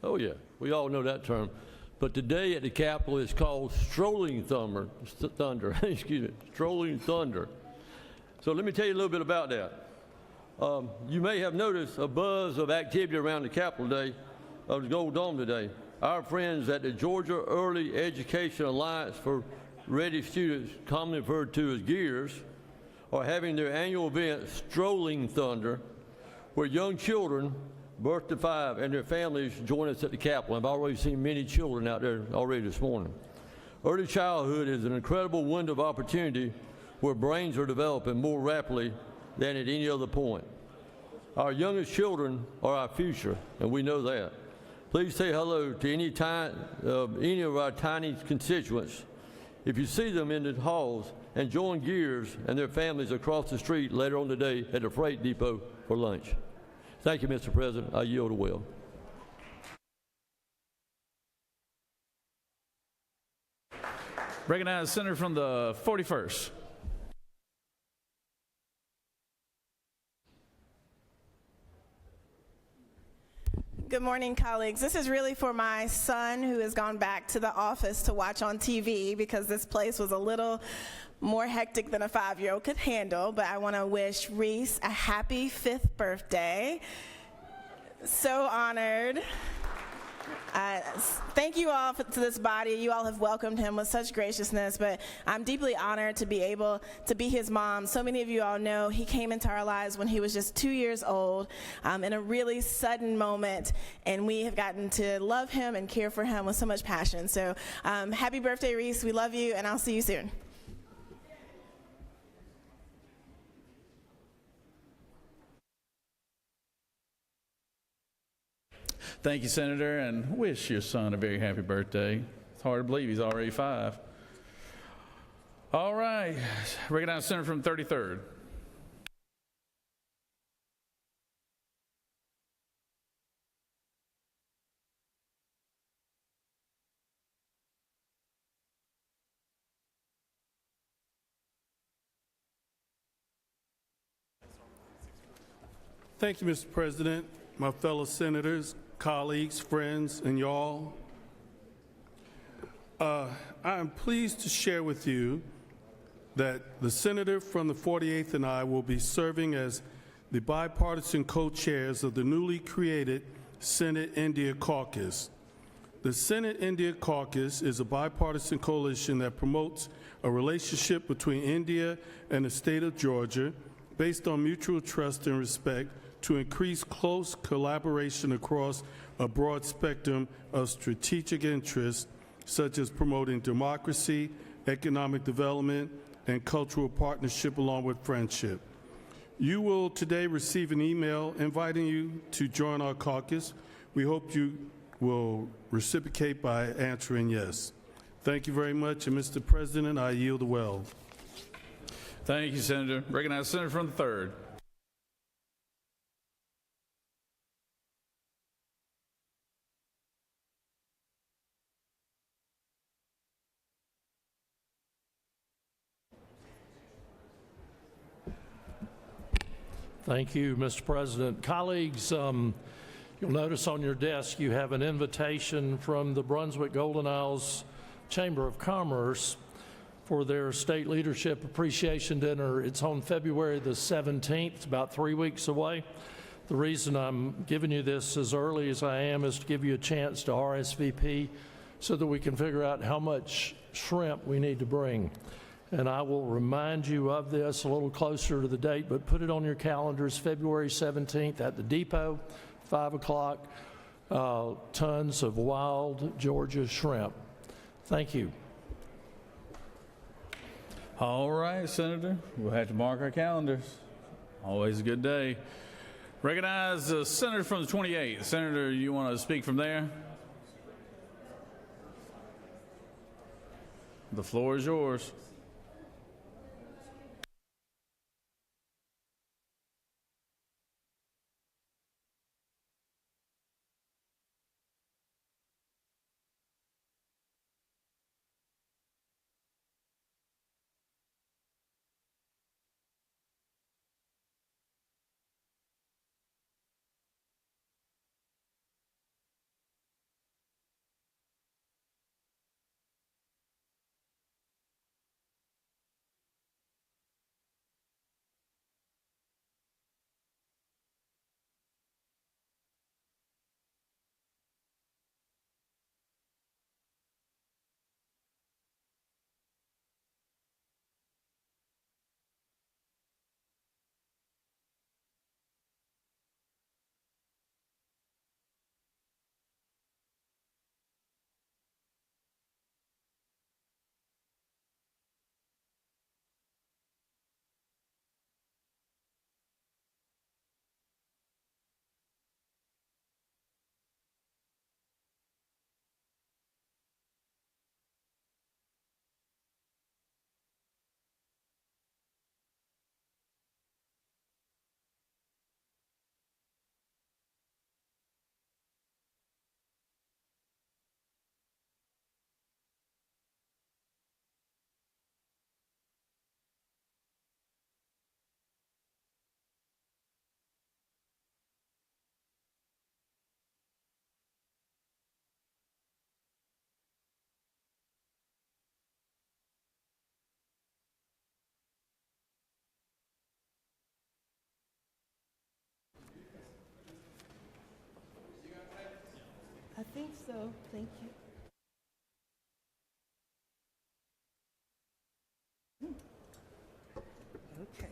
P: Oh, yeah, we all know that term. But today at the Capitol it's called strolling thunder, excuse me, strolling thunder. So let me tell you a little bit about that. You may have noticed a buzz of activity around the Capitol today, of the Gold Dome today. Our friends at the Georgia Early Education Alliance for Ready Students, commonly referred to as GEARS, are having their annual event, Strolling Thunder, where young children birth to 5 and their families join us at the Capitol. I've already seen many children out there already this morning. Early childhood is an incredible window of opportunity where brains are developing more rapidly than at any other point. Our youngest children are our future, and we know that. Please say hello to any of our tiny constituents if you see them in the halls, and join Gears and their families across the street later on today at the freight depot for lunch. Thank you, Mr. President. I yield to Will.
A: Recognize the senator from the 41st.
Q: Good morning, colleagues. This is really for my son who has gone back to the office to watch on TV because this place was a little more hectic than a 5-year-old could handle. But I want to wish Reese a happy 5th birthday. So honored. Thank you all to this body. You all have welcomed him with such graciousness, but I'm deeply honored to be able to be his mom. So many of you all know he came into our lives when he was just 2 years old in a really sudden moment, and we have gotten to love him and care for him with so much passion. So happy birthday, Reese. We love you, and I'll see you soon.
A: Thank you, Senator, and wish your son a very happy birthday. It's hard to believe he's already 5. All right, recognize the senator from 33rd.
E: Thank you, Mr. President, my fellow senators, colleagues, friends, and y'all. I am pleased to share with you that the senator from the 48th and I will be serving as the bipartisan co-chairs of the newly created Senate India Caucus. The Senate India Caucus is a bipartisan coalition that promotes a relationship between India and the state of Georgia based on mutual trust and respect to increase close collaboration across a broad spectrum of strategic interests, such as promoting democracy, economic development, and cultural partnership along with friendship. You will today receive an email inviting you to join our caucus. We hope you will reciprocate by answering yes. Thank you very much, and Mr. President, I yield the well.
A: Thank you, Senator. Recognize the senator from the 3rd.
R: Thank you, Mr. President. Colleagues, you'll notice on your desk you have an invitation from the Brunswick Golden Isles Chamber of Commerce for their State Leadership Appreciation Dinner. It's on February the 17th. It's about 3 weeks away. The reason I'm giving you this as early as I am is to give you a chance to RSVP so that we can figure out how much shrimp we need to bring. And I will remind you of this a little closer to the date, but put it on your calendars, February 17th at the depot, 5 o'clock, tons of wild Georgia shrimp. Thank you.
A: All right, Senator, we'll have to mark our calendars. Always a good day. Recognize the senator from the 28th. Senator, you want to speak from there? The floor is yours.
Q: So, thank you.
I: Okay.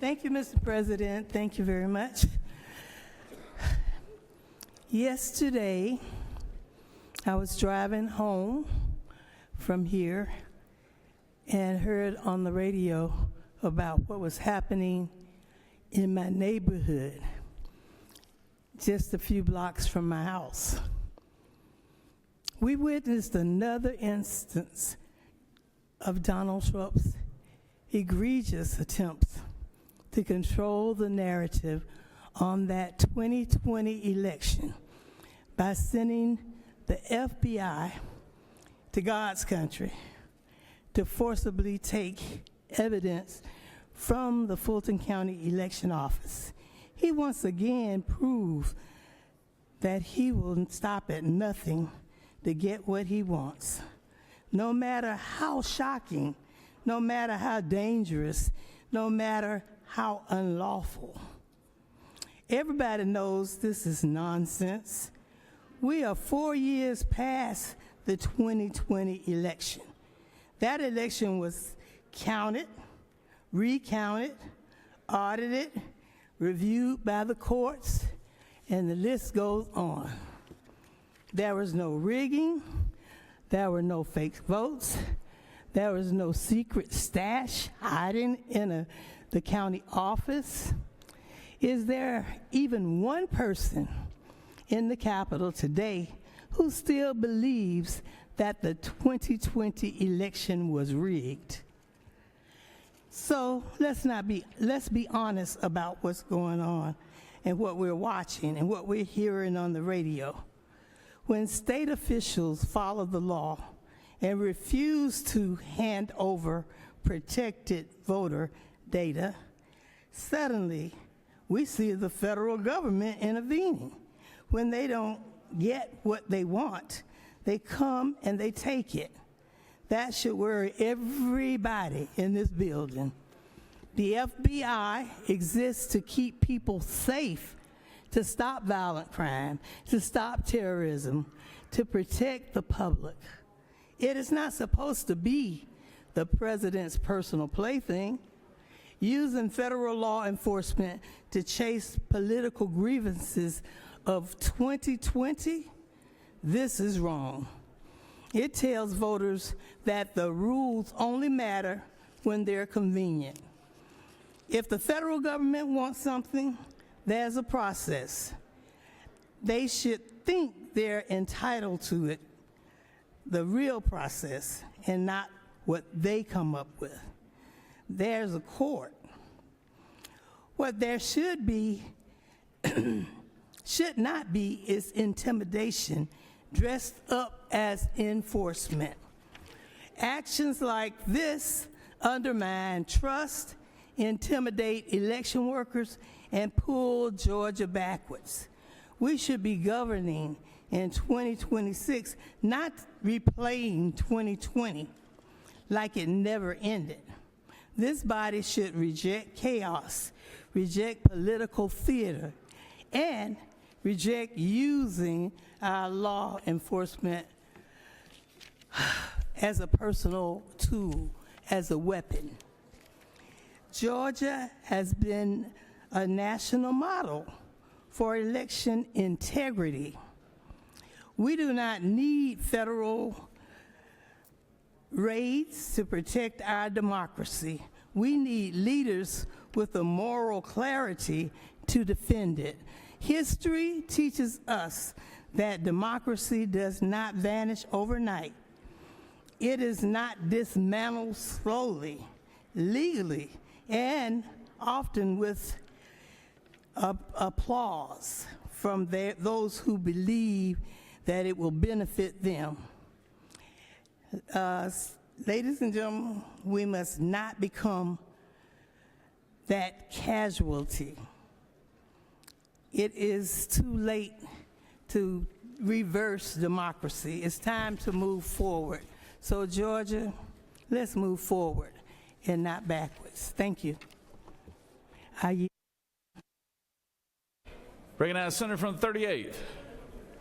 I: Thank you, Mr. President. Thank you very much. Yesterday, I was driving home from here and heard on the radio about what was happening in my neighborhood, just a few blocks from my house. We witnessed another instance of Donald Trump's egregious attempts to control the narrative on that 2020 election by sending the FBI to God's country to forcibly take evidence from the Fulton County Election Office. He once again proved that he will stop at nothing to get what he wants. No matter how shocking, no matter how dangerous, no matter how unlawful. Everybody knows this is nonsense. We are 4 years past the 2020 election. That election was counted, recounted, audited, reviewed by the courts, and the list goes on. There was no rigging, there were no fake votes, there was no secret stash hiding in the county office. Is there even one person in the Capitol today who still believes that the 2020 election was rigged? So let's be honest about what's going on and what we're watching and what we're hearing on the radio. When state officials follow the law and refuse to hand over protected voter data, suddenly we see the federal government intervening. When they don't get what they want, they come and they take it. That should worry everybody in this building. The FBI exists to keep people safe, to stop violent crime, to stop terrorism, to protect the public. It is not supposed to be the president's personal plaything. Using federal law enforcement to chase political grievances of 2020, this is wrong. It tells voters that the rules only matter when they're convenient. If the federal government wants something, there's a process. They should think they're entitled to it, the real process, and not what they come up with. There's a court. What there should be, should not be, is intimidation dressed up as enforcement. Actions like this undermine trust, intimidate election workers, and pull Georgia backwards. We should be governing in 2026, not replaying 2020 like it never ended. This body should reject chaos, reject political theater, and reject using our law enforcement as a personal tool, as a weapon. Georgia has been a national model for election integrity. We do not need federal raids to protect our democracy. We need leaders with the moral clarity to defend it. History teaches us that democracy does not vanish overnight. It is not dismantled slowly, legally, and often with applause from those who believe that it will benefit them. Ladies and gentlemen, we must not become that casualty. It is too late to reverse democracy. It's time to move forward. So Georgia, let's move forward and not backwards. Thank you.
A: Recognize Senator from the 38th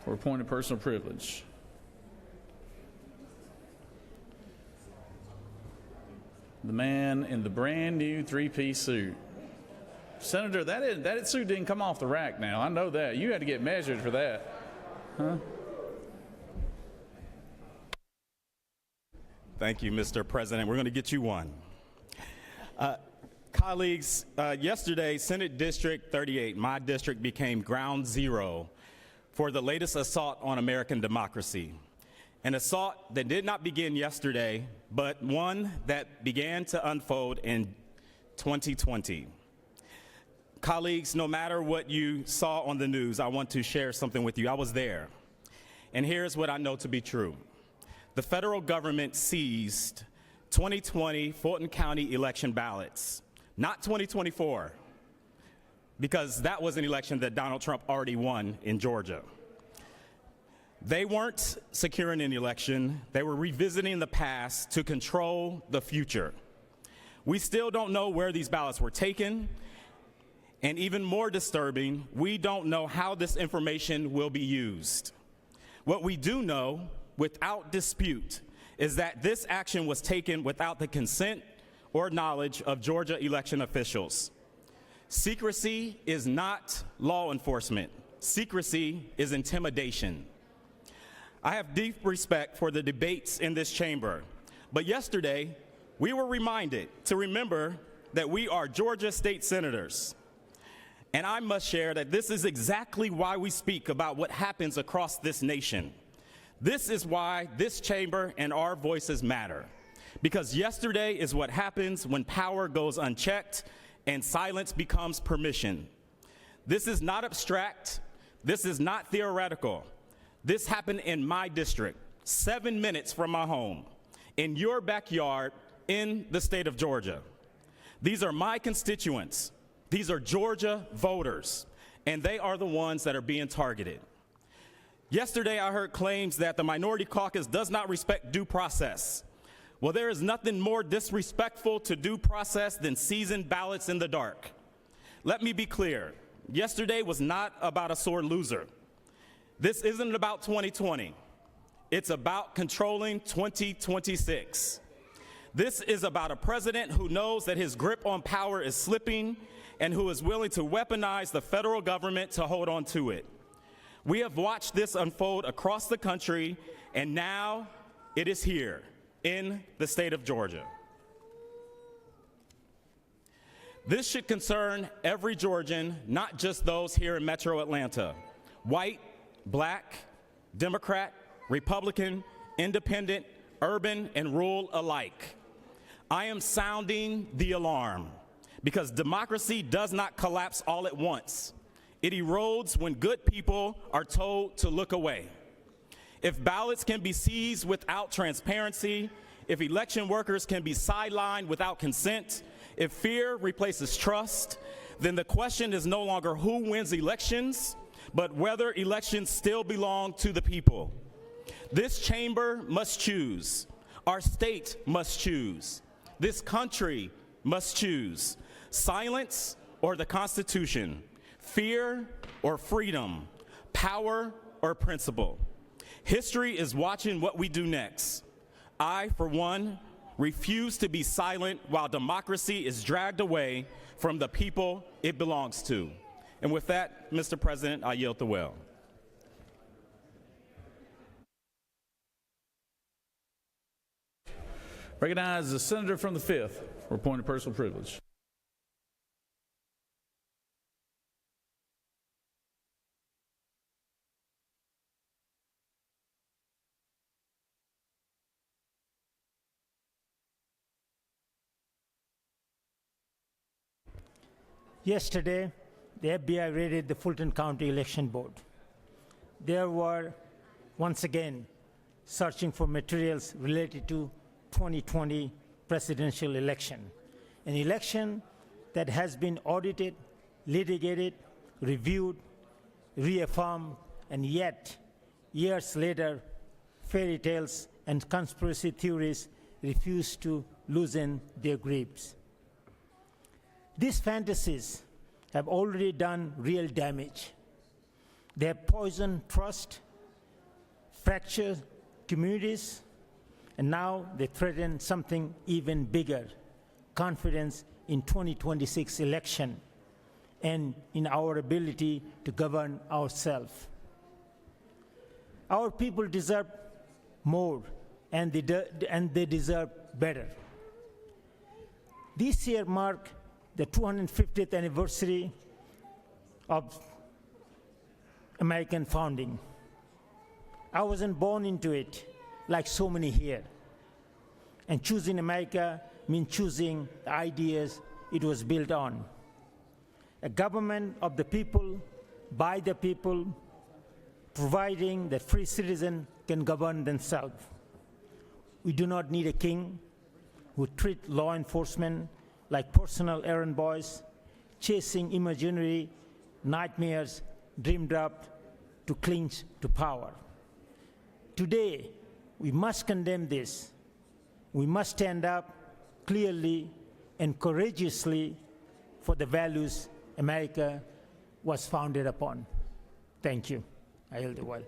A: for appointed personal privilege. The man in the brand new three-piece suit. Senator, that suit didn't come off the rack now. I know that. You had to get measured for that. Huh?
L: Thank you, Mr. President. We're going to get you one. Colleagues, yesterday, Senate District 38, my district, became ground zero for the latest assault on American democracy. An assault that did not begin yesterday, but one that began to unfold in 2020. Colleagues, no matter what you saw on the news, I want to share something with you. I was there, and here's what I know to be true. The federal government seized 2020 Fulton County election ballots, not 2024, because that was an election that Donald Trump already won in Georgia. They weren't securing an election. They were revisiting the past to control the future. We still don't know where these ballots were taken, and even more disturbing, we don't know how this information will be used. What we do know, without dispute, is that this action was taken without the consent or knowledge of Georgia election officials. Secrecy is not law enforcement. Secrecy is intimidation. I have deep respect for the debates in this chamber, but yesterday we were reminded to remember that we are Georgia state senators. And I must share that this is exactly why we speak about what happens across this nation. This is why this chamber and our voices matter. Because yesterday is what happens when power goes unchecked and silence becomes permission. This is not abstract. This is not theoretical. This happened in my district, 7 minutes from my home, in your backyard in the state of Georgia. These are my constituents. These are Georgia voters, and they are the ones that are being targeted. Yesterday, I heard claims that the minority caucus does not respect due process. Well, there is nothing more disrespectful to due process than seasoned ballots in the dark. Let me be clear. Yesterday was not about a sore loser. This isn't about 2020. It's about controlling 2026. This is about a president who knows that his grip on power is slipping and who is willing to weaponize the federal government to hold on to it. We have watched this unfold across the country, and now it is here in the state of Georgia. This should concern every Georgian, not just those here in Metro Atlanta. White, Black, Democrat, Republican, Independent, urban, and rural alike. I am sounding the alarm because democracy does not collapse all at once. It erodes when good people are told to look away. If ballots can be seized without transparency, if election workers can be sidelined without consent, if fear replaces trust, then the question is no longer who wins elections, but whether elections still belong to the people. This chamber must choose. Our state must choose. This country must choose. Silence or the Constitution. Fear or freedom. Power or principle. History is watching what we do next. I, for one, refuse to be silent while democracy is dragged away from the people it belongs to. And with that, Mr. President, I yield the will.
A: Recognize the senator from the 5th for appointed personal privilege.
S: Yesterday, the FBI raided the Fulton County Election Board. They were, once again, searching for materials related to 2020 presidential election, an election that has been audited, litigated, reviewed, reaffirmed, and yet, years later, fairy tales and conspiracy theories refuse to loosen their grips. These fantasies have already done real damage. They have poisoned trust, fractured communities, and now they threaten something even bigger, confidence in 2026 election and in our ability to govern ourselves. Our people deserve more, and they deserve better. This year marks the 250th anniversary of American founding. I wasn't born into it like so many here. And choosing America means choosing the ideas it was built on. A government of the people, by the people, providing that free citizens can govern themselves. We do not need a king who treats law enforcement like personal errand boys, chasing imaginary nightmares dreamed up to cling to power. Today, we must condemn this. We must stand up clearly and courageously for the values America was founded upon. Thank you. I yield the word.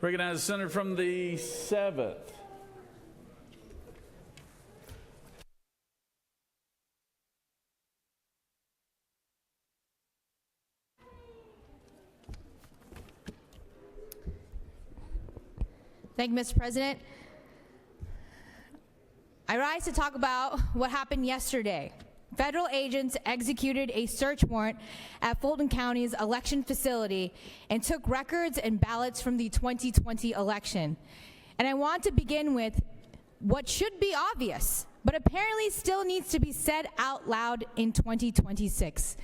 A: Recognize the senator from the 7th.
T: Thank you, Mr. President. I rise to talk about what happened yesterday. Federal agents executed a search warrant at Fulton County's election facility and took records and ballots from the 2020 election. And I want to begin with what should be obvious, but apparently still needs to be said out loud in 2026.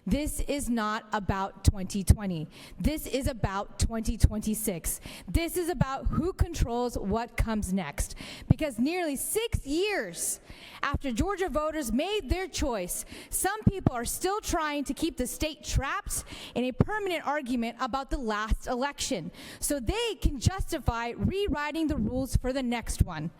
T: This is not about 2020. This is about 2026. This is about who controls what comes next. Because nearly 6 years after Georgia voters made their choice, some people are still trying to keep the state trapped in a permanent argument about the last election so they can justify rewriting the rules for the next one.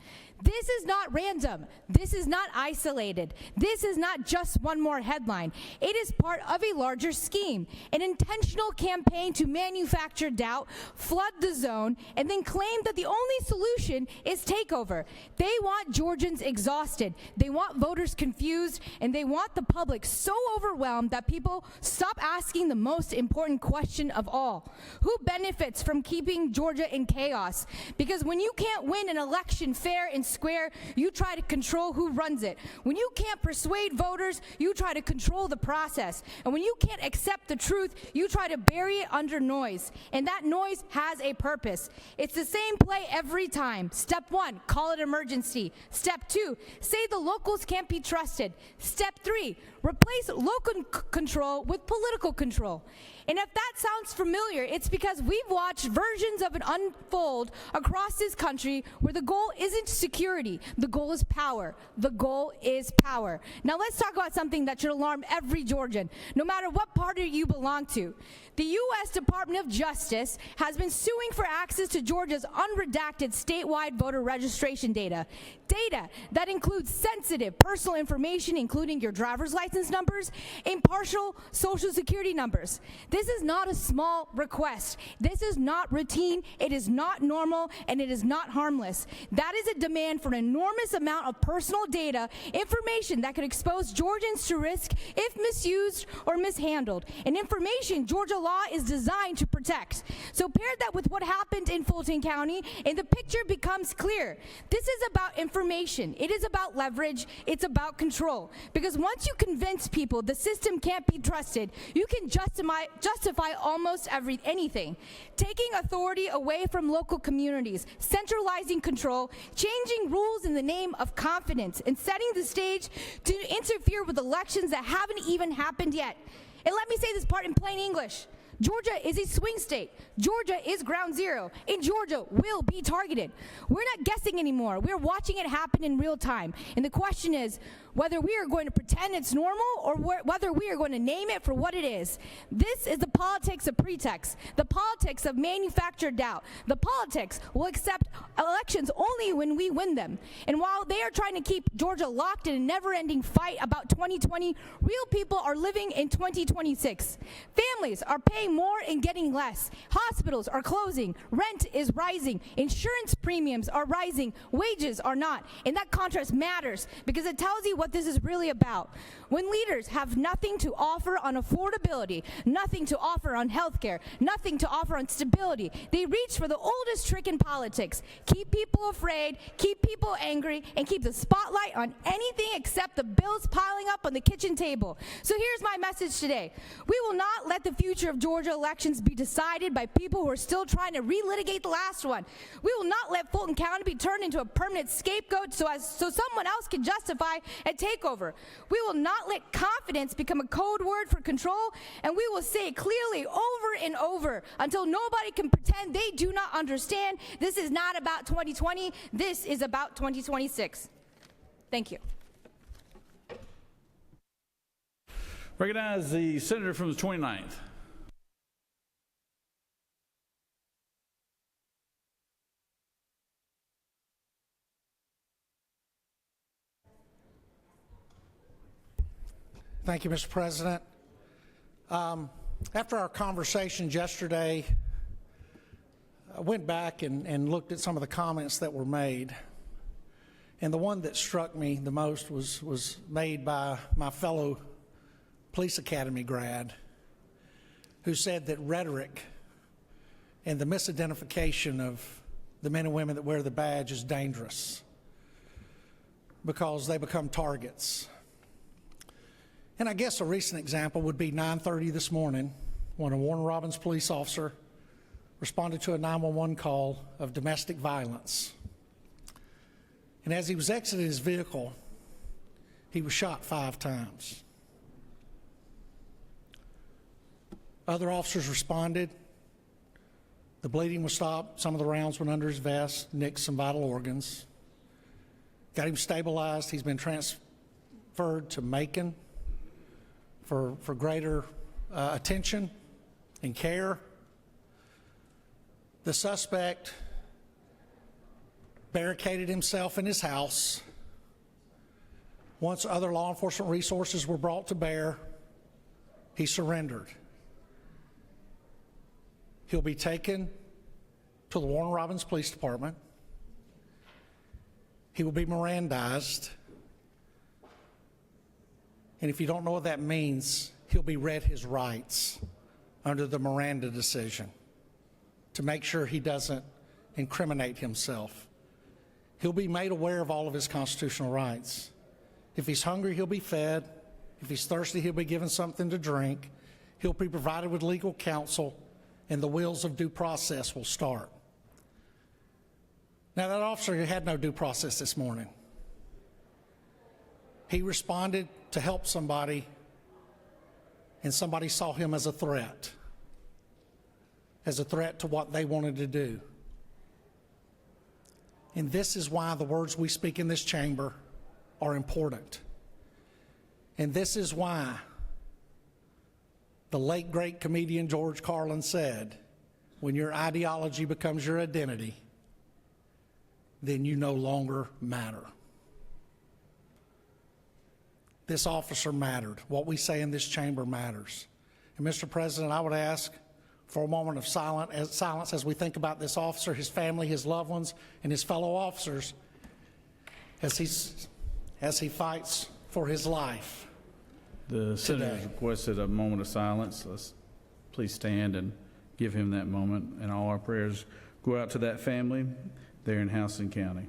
T: This is not random. This is not isolated. This is not just one more headline. It is part of a larger scheme, an intentional campaign to manufacture doubt, flood the zone, and then claim that the only solution is takeover. They want Georgians exhausted. They want voters confused, and they want the public so overwhelmed that people stop asking the most important question of all. Who benefits from keeping Georgia in chaos? Because when you can't win an election fair and square, you try to control who runs it. When you can't persuade voters, you try to control the process. And when you can't accept the truth, you try to bury it under noise. And that noise has a purpose. It's the same play every time. Step 1, call it emergency. Step 2, say the locals can't be trusted. Step 3, replace local control with political control. And if that sounds familiar, it's because we've watched versions of it unfold across this country where the goal isn't security, the goal is power. The goal is power. Now let's talk about something that should alarm every Georgian, no matter what party you belong to. The U.S. Department of Justice has been suing for access to Georgia's unredacted statewide voter registration data. Data that includes sensitive personal information, including your driver's license numbers, impartial social security numbers. This is not a small request. This is not routine, it is not normal, and it is not harmless. That is a demand for an enormous amount of personal data, information that could expose Georgians to risk if misused or mishandled, and information Georgia law is designed to protect. So pair that with what happened in Fulton County, and the picture becomes clear. This is about information. It is about leverage. It's about control. Because once you convince people the system can't be trusted, you can justify almost anything. Taking authority away from local communities, centralizing control, changing rules in the name of confidence, and setting the stage to interfere with elections that haven't even happened yet. And let me say this part in plain English. Georgia is a swing state. Georgia is ground zero, and Georgia will be targeted. We're not guessing anymore. We're watching it happen in real time. And the question is, whether we are going to pretend it's normal or whether we are going to name it for what it is. This is the politics of pretext, the politics of manufactured doubt. The politics will accept elections only when we win them. And while they are trying to keep Georgia locked in a never-ending fight about 2020, real people are living in 2026. Families are paying more and getting less. Hospitals are closing. Rent is rising. Insurance premiums are rising. Wages are not. And that contrast matters because it tells you what this is really about. When leaders have nothing to offer on affordability, nothing to offer on healthcare, nothing to offer on stability, they reach for the oldest trick in politics. Keep people afraid, keep people angry, and keep the spotlight on anything except the bills piling up on the kitchen table. So here's my message today. We will not let the future of Georgia elections be decided by people who are still trying to relitigate the last one. We will not let Fulton County be turned into a permanent scapegoat so someone else can justify a takeover. We will not let confidence become a code word for control, and we will say it clearly over and over until nobody can pretend they do not understand. This is not about 2020. This is about 2026. Thank you.
A: Recognize the senator from the 29th.
U: Thank you, Mr. President. After our conversations yesterday, I went back and looked at some of the comments that were made. And the one that struck me the most was made by my fellow police academy grad, who said that rhetoric and the misidentification of the men and women that wear the badge is dangerous because they become targets. And I guess a recent example would be 9:30 this morning when a Warner Robins police officer responded to a 911 call of domestic violence. And as he was exiting his vehicle, he was shot 5 times. Other officers responded. The bleeding was stopped. Some of the rounds went under his vest, nicked some vital organs. Got him stabilized. He's been transferred to Macon for greater attention and care. The suspect barricaded himself in his house. Once other law enforcement resources were brought to bear, he surrendered. He'll be taken to the Warner Robins Police Department. He will be Mirandized. And if you don't know what that means, he'll be read his rights under the Miranda decision to make sure he doesn't incriminate himself. He'll be made aware of all of his constitutional rights. If he's hungry, he'll be fed. If he's thirsty, he'll be given something to drink. He'll be provided with legal counsel, and the wheels of due process will start. Now, that officer had no due process this morning. He responded to help somebody, and somebody saw him as a threat to what they wanted to do. And this is why the words we speak in this chamber are important. And this is why the late great comedian George Carlin said, when your ideology becomes your identity, then you no longer matter. This officer mattered. What we say in this chamber matters. And Mr. President, I would ask for a moment of silence as we think about this officer, his family, his loved ones, and his fellow officers as he fights for his life.
A: The senator requested a moment of silence. Let's please stand and give him that moment. And all our prayers go out to that family there in Houston County.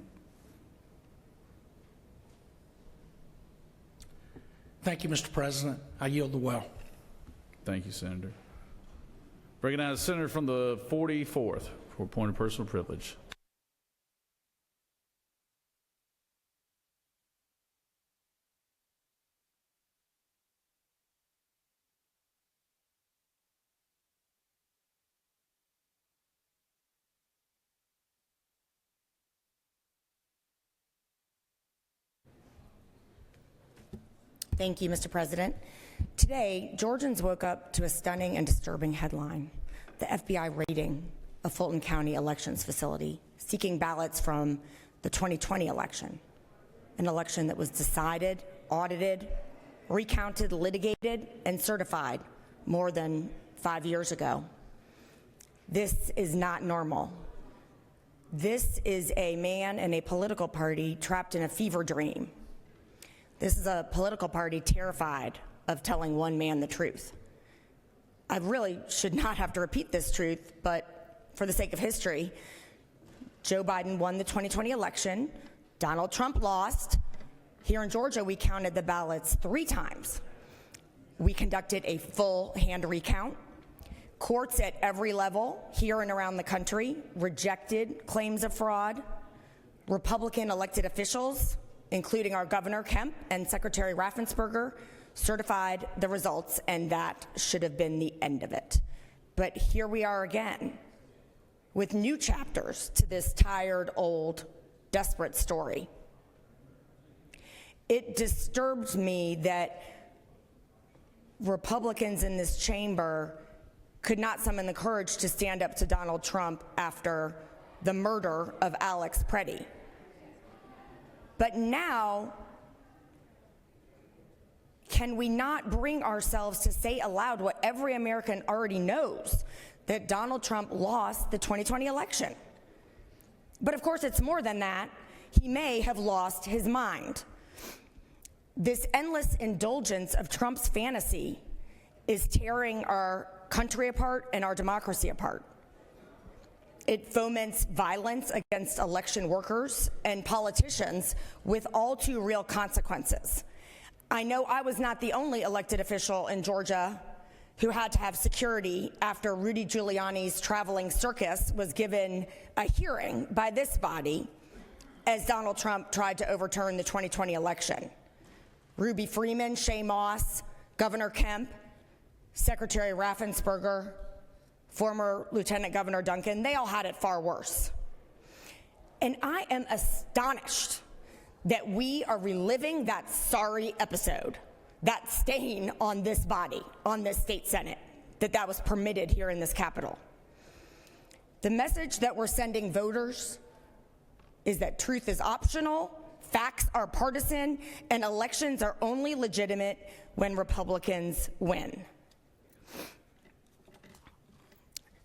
U: Thank you, Mr. President. I yield the well.
A: Thank you, Senator. Recognize the senator from the 44th for a point of personal privilege.
B: Thank you, Mr. President. Today, Georgians woke up to a stunning and disturbing headline: the FBI raiding a Fulton County elections facility, seeking ballots from the 2020 election, an election that was decided, audited, recounted, litigated, and certified more than 5 years ago. This is not normal. This is a man and a political party trapped in a fever dream. This is a political party terrified of telling one man the truth. I really should not have to repeat this truth, but for the sake of history, Joe Biden won the 2020 election. Donald Trump lost. Here in Georgia, we counted the ballots 3 times. We conducted a full hand recount. Courts at every level here and around the country rejected claims of fraud. Republican elected officials, including our Governor Kemp and Secretary Raffensperger, certified the results, and that should have been the end of it. But here we are again, with new chapters to this tired, old, desperate story. It disturbs me that Republicans in this chamber could not summon the courage to stand up to Donald Trump after the murder of Alex Preddy. But now, can we not bring ourselves to say aloud what every American already knows, that Donald Trump lost the 2020 election? But of course, it's more than that. He may have lost his mind. This endless indulgence of Trump's fantasy is tearing our country apart and our democracy apart. It foments violence against election workers and politicians with all too real consequences. I know I was not the only elected official in Georgia who had to have security after Rudy Giuliani's traveling circus was given a hearing by this body as Donald Trump tried to overturn the 2020 election. Ruby Freeman, Shea Moss, Governor Kemp, Secretary Raffensperger, former Lieutenant Governor Duncan, they all had it far worse. And I am astonished that we are reliving that sorry episode, that stain on this body, on this state Senate, that was permitted here in this Capitol. The message that we're sending voters is that truth is optional, facts are partisan, and elections are only legitimate when Republicans win.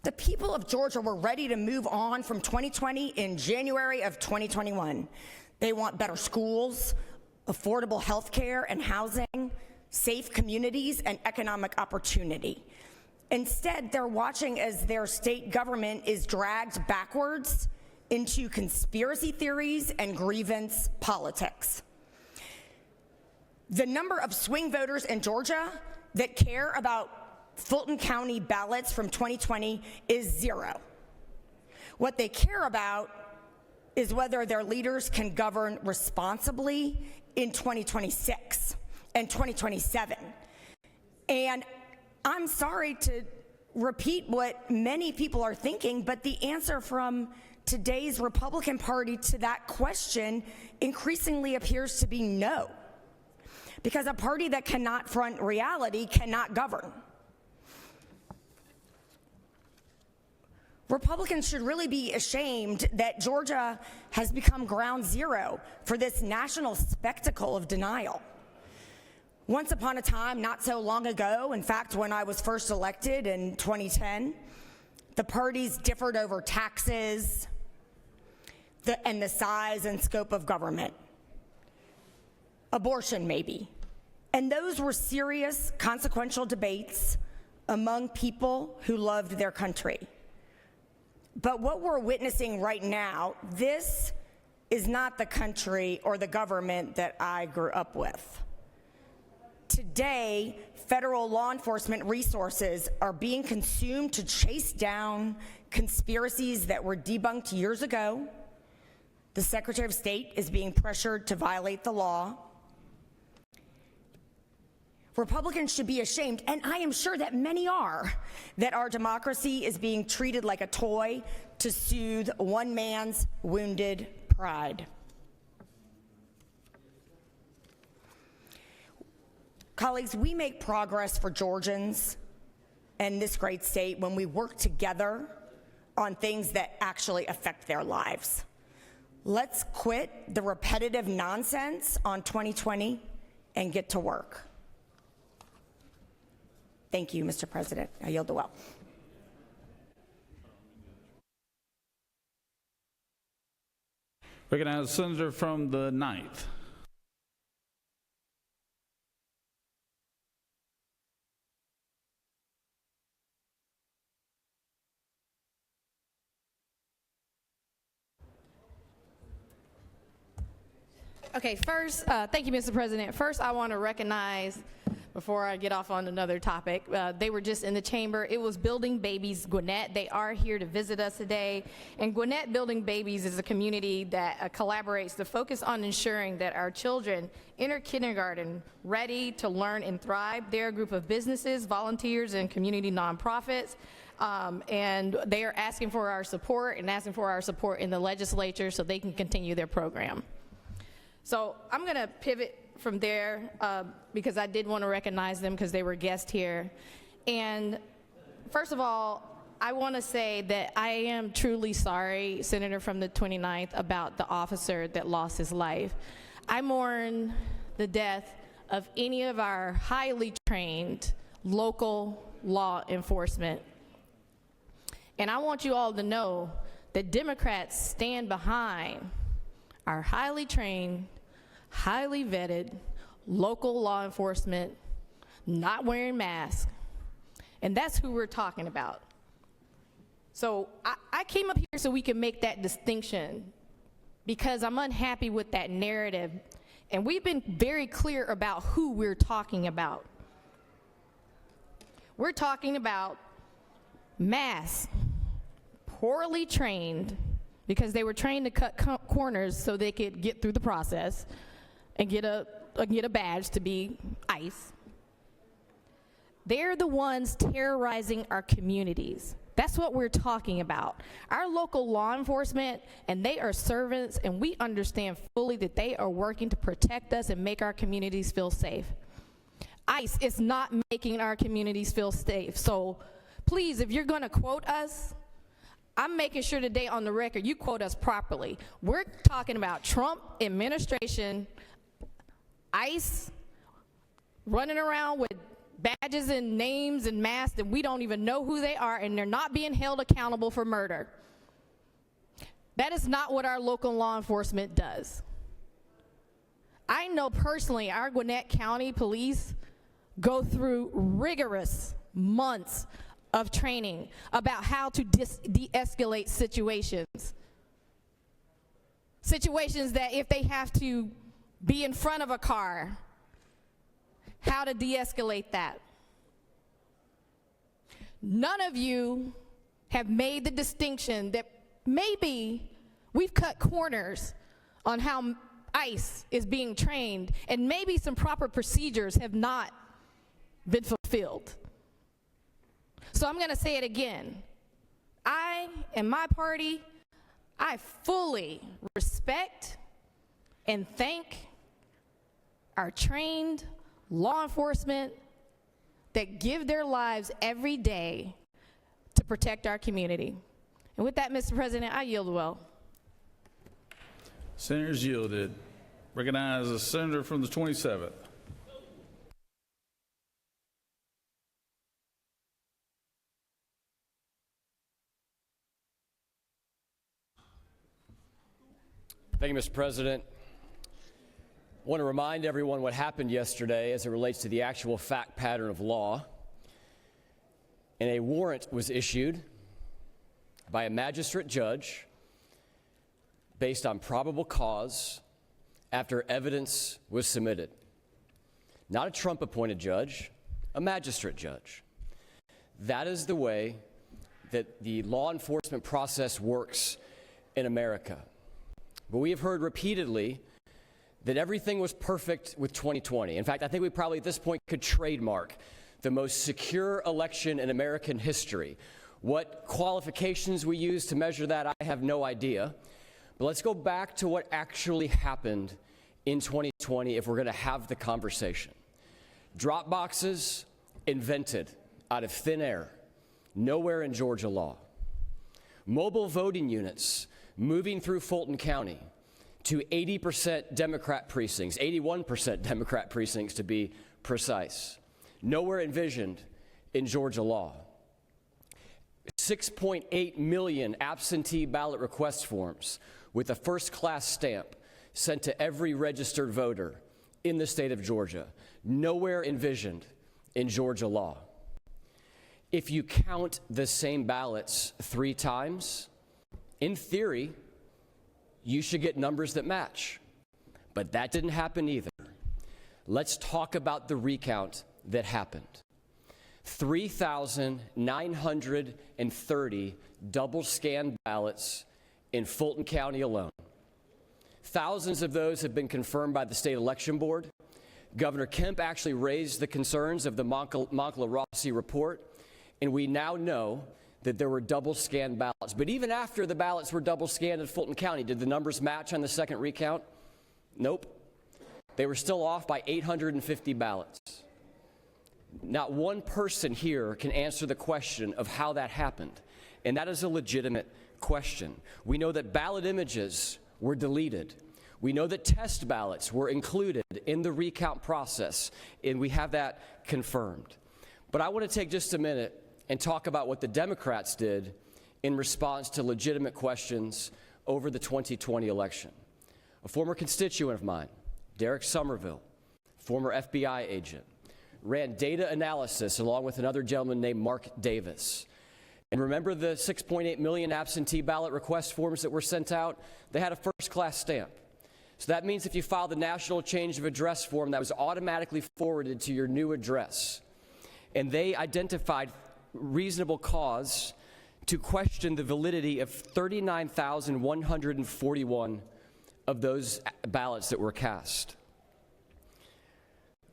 B: The people of Georgia were ready to move on from 2020 in January of 2021. They want better schools, affordable health care and housing, safe communities, and economic opportunity. Instead, they're watching as their state government is dragged backwards into conspiracy theories and grievance politics. The number of swing voters in Georgia that care about Fulton County ballots from 2020 is 0. What they care about is whether their leaders can govern responsibly in 2026 and 2027. And I'm sorry to repeat what many people are thinking, but the answer from today's Republican Party to that question increasingly appears to be no. Because a party that cannot front reality cannot govern. Republicans should really be ashamed that Georgia has become ground zero for this national spectacle of denial. Once upon a time, not so long ago, in fact, when I was first elected in 2010, the parties differed over taxes and the size and scope of government. Abortion, maybe. And those were serious, consequential debates among people who loved their country. But what we're witnessing right now, this is not the country or the government that I grew up with. Today, federal law enforcement resources are being consumed to chase down conspiracies that were debunked years ago. The Secretary of State is being pressured to violate the law. Republicans should be ashamed, and I am sure that many are, that our democracy is being treated like a toy to soothe one man's wounded pride. Colleagues, we make progress for Georgians and this great state when we work together on things that actually affect their lives. Let's quit the repetitive nonsense on 2020 and get to work. Thank you, Mr. President. I yield the well.
A: Recognize the senator from the 9th.
D: Okay, first, thank you, Mr. President. First, I want to recognize, before I get off on another topic, they were just in the chamber. It was Building Babies Gwinnett. They are here to visit us today. And Gwinnett Building Babies is a community that collaborates to focus on ensuring that our children enter kindergarten ready to learn and thrive. They're a group of businesses, volunteers, and community nonprofits. And they are asking for our support and asking for our support in the legislature so they can continue their program. So I'm going to pivot from there because I did want to recognize them because they were guests here. And first of all, I want to say that I am truly sorry, Senator from the 29th, about the officer that lost his life. I mourn the death of any of our highly trained local law enforcement. And I want you all to know that Democrats stand behind our highly trained, highly vetted local law enforcement not wearing masks, and that's who we're talking about. So I came up here so we can make that distinction because I'm unhappy with that narrative, and we've been very clear about who we're talking about. We're talking about mass, poorly trained, because they were trained to cut corners so they could get through the process and get a badge to be ICE. They're the ones terrorizing our communities. That's what we're talking about. Our local law enforcement, and they are servants, and we understand fully that they are working to protect us and make our communities feel safe. ICE is not making our communities feel safe. So please, if you're gonna quote us, I'm making sure today on the record you quote us properly. We're talking about Trump administration, ICE running around with badges and names and masks and we don't even know who they are, and they're not being held accountable for murder. That is not what our local law enforcement does. I know personally our Gwinnett County police go through rigorous months of training about how to de-escalate situations. Situations that if they have to be in front of a car, how to de-escalate that. None of you have made the distinction that maybe we've cut corners on how ICE is being trained, and maybe some proper procedures have not been fulfilled. So I'm going to say it again. I and my party, I fully respect and thank our trained law enforcement that give their lives every day to protect our community. And with that, Mr. President, I yield well.
A: Senators yielded. Recognize the senator from the 27th.
V: Thank you, Mr. President. I want to remind everyone what happened yesterday as it relates to the actual fact pattern of law. And a warrant was issued by a magistrate judge based on probable cause after evidence was submitted. Not a Trump-appointed judge, a magistrate judge. That is the way that the law enforcement process works in America. But we have heard repeatedly that everything was perfect with 2020. In fact, I think we probably at this point could trademark the most secure election in American history. What qualifications we use to measure that, I have no idea. But let's go back to what actually happened in 2020 if we're going to have the conversation. Drop boxes, invented out of thin air, nowhere in Georgia law. Mobile voting units moving through Fulton County to 80% Democrat precincts, 81% Democrat precincts to be precise, nowhere envisioned in Georgia law. 6.8 million absentee ballot request forms with a first-class stamp sent to every registered voter in the state of Georgia, nowhere envisioned in Georgia law. If you count the same ballots 3 times, in theory, you should get numbers that match. But that didn't happen either. Let's talk about the recount that happened. 3,930 double-scanned ballots in Fulton County alone. Thousands of those have been confirmed by the state election board. Governor Kemp actually raised the concerns of the Moncla-Rossi report, and we now know that there were double-scanned ballots. But even after the ballots were double-scanned in Fulton County, did the numbers match on the second recount? Nope. They were still off by 850 ballots. Not one person here can answer the question of how that happened, and that is a legitimate question. We know that ballot images were deleted. We know that test ballots were included in the recount process, and we have that confirmed. But I want to take just a minute and talk about what the Democrats did in response to legitimate questions over the 2020 election. A former constituent of mine, Derek Somerville, former FBI agent, ran data analysis along with another gentleman named Mark Davis. And remember the 6.8 million absentee ballot request forms that were sent out? They had a first-class stamp. So that means if you filed the national change of address form, that was automatically forwarded to your new address. And they identified reasonable cause to question the validity of 39,141 of those ballots that were cast.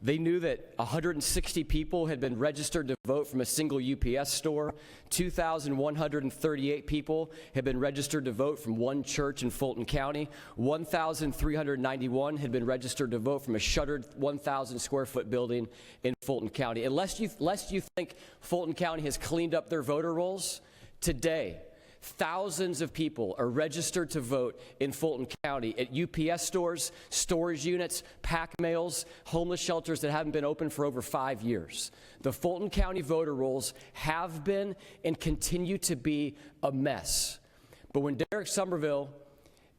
V: They knew that 160 people had been registered to vote from a single UPS store. 2,138 people had been registered to vote from one church in Fulton County. 1,391 had been registered to vote from a shuttered 1,000 square foot building in Fulton County. And lest you think Fulton County has cleaned up their voter rolls, today, thousands of people are registered to vote in Fulton County at UPS stores, storage units, pack mails, homeless shelters that haven't been open for over 5 years. The Fulton County voter rolls have been and continue to be a mess. But when Derek Somerville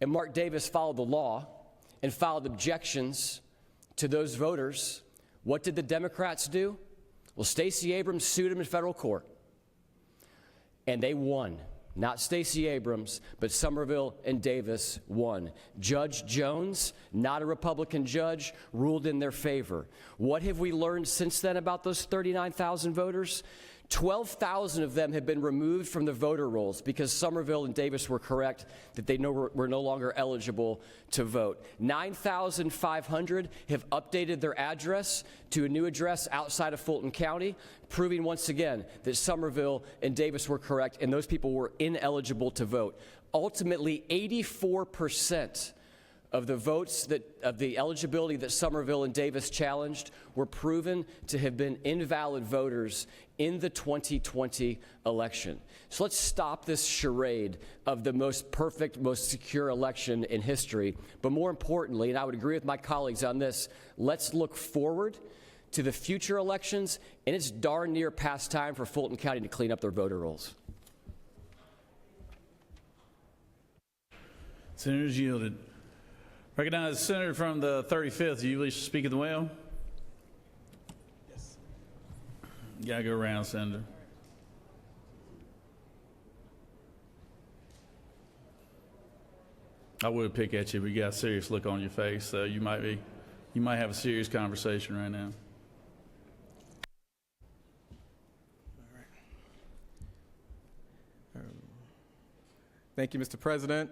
V: and Mark Davis followed the law and filed objections to those voters, what did the Democrats do? Well, Stacey Abrams sued them in federal court, and they won. Not Stacey Abrams, but Somerville and Davis won. Judge Jones, not a Republican judge, ruled in their favor. What have we learned since then about those 39,000 voters? 12,000 of them have been removed from the voter rolls because Somerville and Davis were correct that they were no longer eligible to vote. 9,500 have updated their address to a new address outside of Fulton County, proving once again that Somerville and Davis were correct and those people were ineligible to vote. Ultimately, 84% of the votes of the eligibility that Somerville and Davis challenged were proven to have been invalid voters in the 2020 election. So let's stop this charade of the most perfect, most secure election in history. But more importantly, and I would agree with my colleagues on this, let's look forward to the future elections, and it's darn near past time for Fulton County to clean up their voter rolls.
A: Senators yielded. Recognize the senator from the 35th. You wish to speak at the well? Yes. You gotta go around, Senator. I would pick at you, but you got a serious look on your face, so you might have a serious conversation right now.
F: Thank you, Mr. President.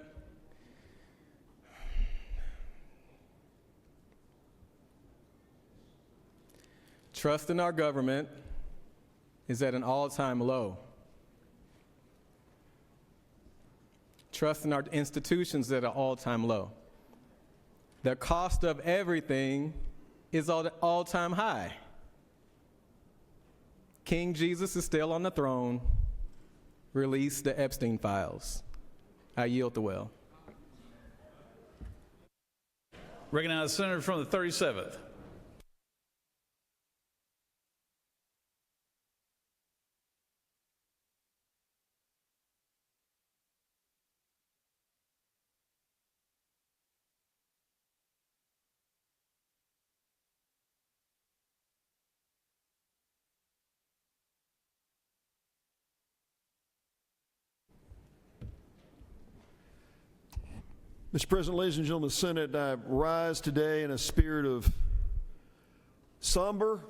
F: Trust in our government is at an all-time low. Trust in our institutions is at an all-time low. The cost of everything is at an all-time high. King Jesus is still on the throne. Release the Epstein files. I yield the well.
A: Recognize the senator from the 37th.
G: Mr. President, ladies and gentlemen of the Senate, I rise today in a spirit of somber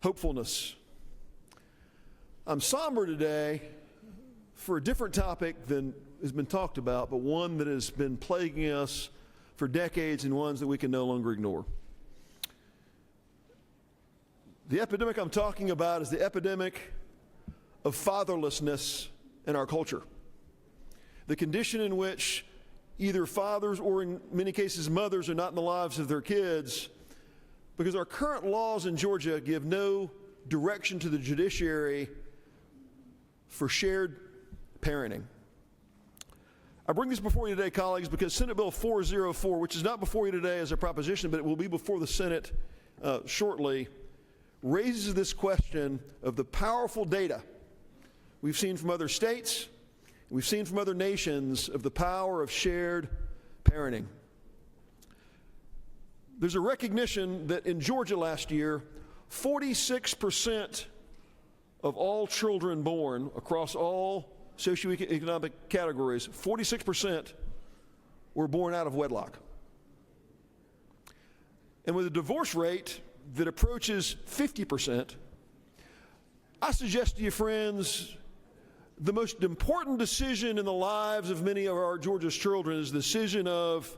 G: hopefulness. I'm somber today for a different topic than has been talked about, but one that has been plaguing us for decades and ones that we can no longer ignore. The epidemic I'm talking about is the epidemic of fatherlessness in our culture. The condition in which either fathers or in many cases mothers are not in the lives of their kids because our current laws in Georgia give no direction to the judiciary for shared parenting. I bring this before you today, colleagues, because Senate Bill 404, which is not before you today as a proposition, but it will be before the Senate shortly, raises this question of the powerful data we've seen from other states, we've seen from other nations of the power of shared parenting. There's a recognition that in Georgia last year, 46% of all children born across all socioeconomic categories, 46% were born out of wedlock. And with a divorce rate that approaches 50%, I suggest to you, friends, the most important decision in the lives of many of our Georgia's children is the decision of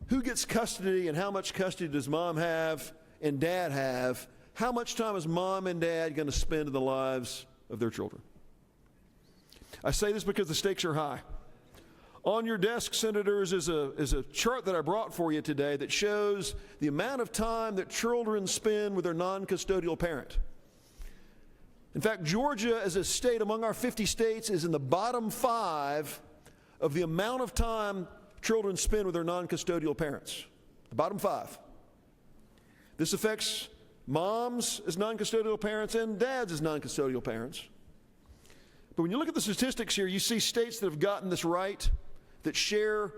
G: who gets custody and how much custody does mom have and dad have. How much time is mom and dad going to spend in the lives of their children? I say this because the stakes are high. On your desk, senators, is a chart that I brought for you today that shows the amount of time that children spend with their non-custodial parent. In fact, Georgia as a state among our 50 states is in the bottom 5 of the amount of time children spend with their non-custodial parents. The bottom 5. This affects moms as non-custodial parents and dads as non-custodial parents. But when you look at the statistics here, you see states that have gotten this right, that share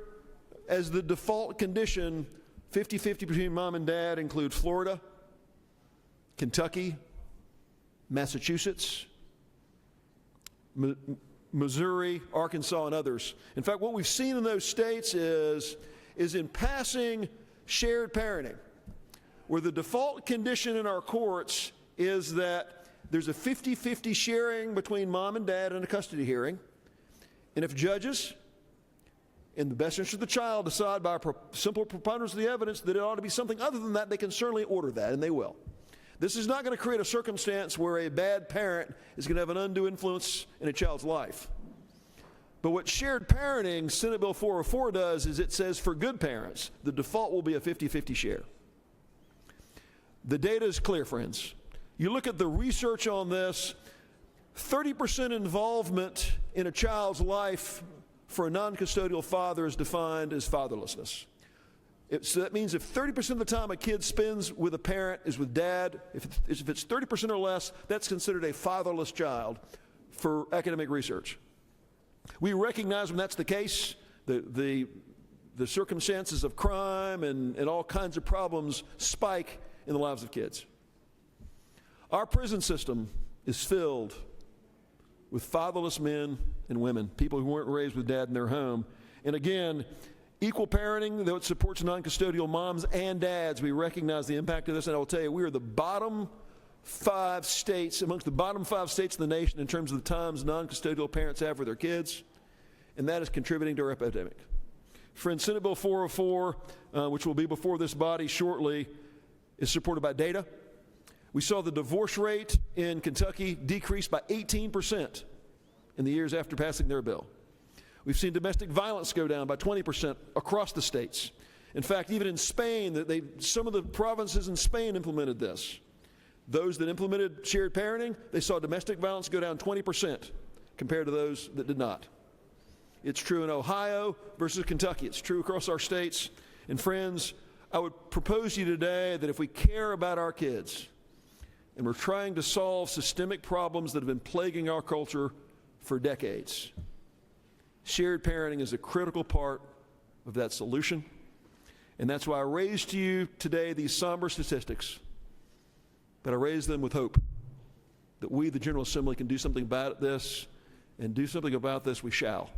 G: as the default condition 50-50 between mom and dad include Florida, Kentucky, Massachusetts, Missouri, Arkansas, and others. In fact, what we've seen in those states is in passing shared parenting, where the default condition in our courts is that there's a 50-50 sharing between mom and dad in a custody hearing, and if judges, in the best interest of the child, decide by a simple preponderance of the evidence that it ought to be something other than that, they can certainly order that, and they will. This is not going to create a circumstance where a bad parent is going to have an undue influence in a child's life. But what shared parenting, Senate Bill 404, does is it says for good parents, the default will be a 50-50 share. The data is clear, friends. You look at the research on this, 30% involvement in a child's life for a non-custodial father is defined as fatherlessness. So that means if 30% of the time a kid spends with a parent is with dad, if it's 30% or less, that's considered a fatherless child for academic research. We recognize when that's the case, the circumstances of crime and all kinds of problems spike in the lives of kids. Our prison system is filled with fatherless men and women, people who weren't raised with dad in their home. And again, equal parenting, though it supports non-custodial moms and dads, we recognize the impact of this, and I will tell you, we are the bottom 5 states, amongst the bottom 5 states in the nation in terms of the times non-custodial parents have with their kids, and that is contributing to our epidemic. Friends, Senate Bill 404, which will be before this body shortly, is supported by data. We saw the divorce rate in Kentucky decrease by 18% in the years after passing their bill. We've seen domestic violence go down by 20% across the states. In fact, even in Spain, some of the provinces in Spain implemented this. Those that implemented shared parenting, they saw domestic violence go down 20% compared to those that did not. It's true in Ohio versus Kentucky. It's true across our states. And friends, I would propose to you today that if we care about our kids and we're trying to solve systemic problems that have been plaguing our culture for decades, shared parenting is a critical part of that solution. And that's why I raised to you today these somber statistics. But I raise them with hope that we, the General Assembly, can do something about this, and do something about this we shall.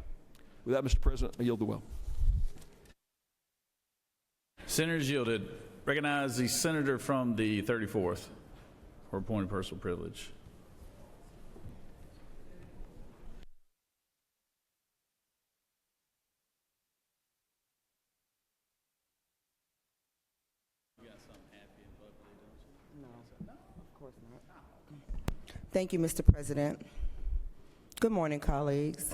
G: With that, Mr. President, I yield the will.
A: Senators yielded. Recognize the senator from the 34th for a point of personal privilege.
H: Thank you, Mr. President. Good morning, colleagues.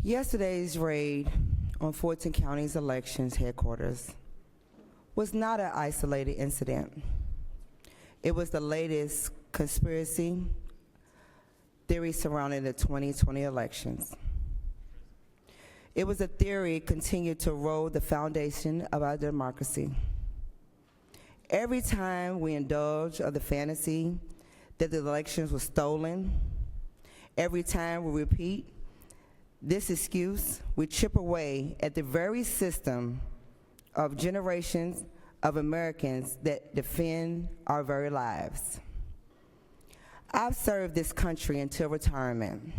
H: Yesterday's raid on Fulton County's elections headquarters was not an isolated incident. It was the latest conspiracy theory surrounding the 2020 elections. It was a theory continued to erode the foundation of our democracy. Every time we indulge of the fantasy that the elections were stolen, every time we repeat this excuse, we chip away at the very system of generations of Americans that defend our very lives. I've served this country until retirement.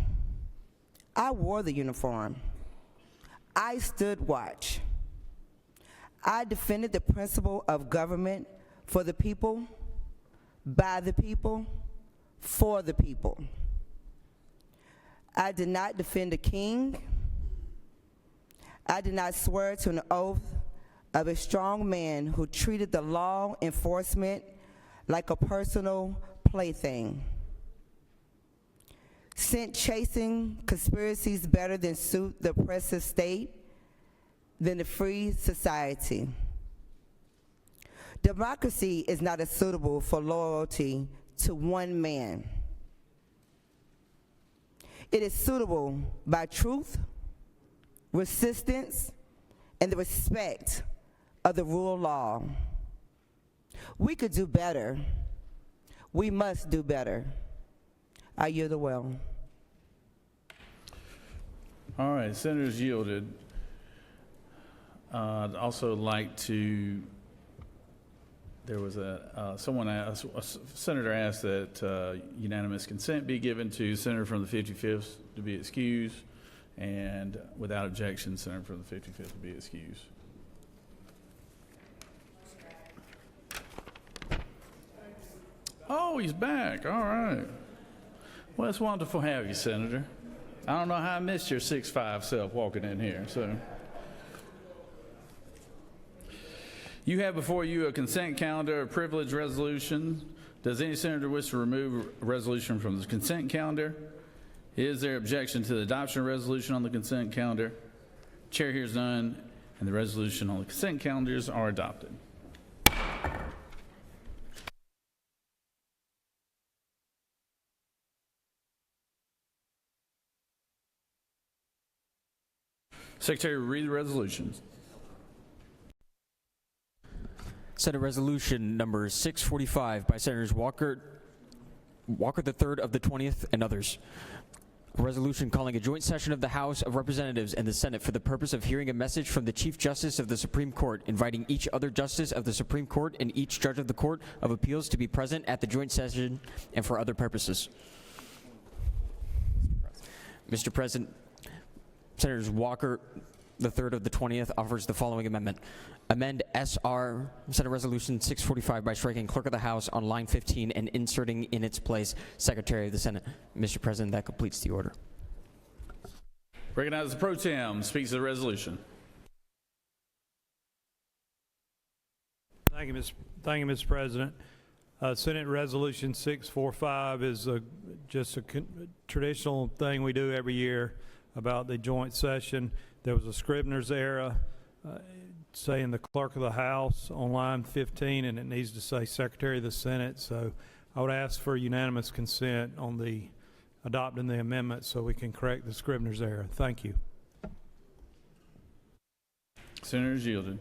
H: I wore the uniform. I stood watch. I defended the principle of government for the people, by the people, for the people. I did not defend a king. I did not swear to an oath of a strong man who treated the law enforcement like a personal plaything, sent chasing conspiracies better than suit the oppressive state than the free society. Democracy is not suitable for loyalty to one man. It is suitable by truth, resistance, and the respect of the rule of law. We could do better. We must do better. I yield the will.
A: All right, senators yielded. I'd also like to, there was a senator asked that unanimous consent be given to senator from the 55th to be excused, and without objection, senator from the 55th to be excused. Oh, he's back. All right. Well, it's wonderful to have you, Senator. I don't know how I missed your 6'5" self walking in here. So, you have before you a consent calendar, a privilege resolution. Does any senator wish to remove a resolution from the consent calendar? Is there objection to the adoption of resolution on the consent calendar? Chair hears none, and the resolution on the consent calendars are adopted. Secretary, read the resolutions.
C: Senate Resolution number 645 by Senators Walker III of the 20th and others. A resolution calling a joint session of the House of Representatives and the Senate for the purpose of hearing a message from the Chief Justice of the Supreme Court, inviting each other Justice of the Supreme Court and each Judge of the Court of Appeals to be present at the joint session and for other purposes. Mr. President, Senators Walker III of the 20th offers the following amendment. Amend SR Senate Resolution 645 by striking Clerk of the House on line 15 and inserting in its place Secretary of the Senate. Mr. President, that completes the order.
A: Recognize the Pro Tem speaks to the resolution.
J: Thank you, Mr. President. Senate Resolution 645 is just a traditional thing we do every year about the joint session. There was a Scribner's error. saying the Clerk of the House on line 15, and it needs to say Secretary of the Senate. So I would ask for unanimous consent on the adopting the amendment so we can correct the Scrivener's error. Thank you.
A: Senators yielded.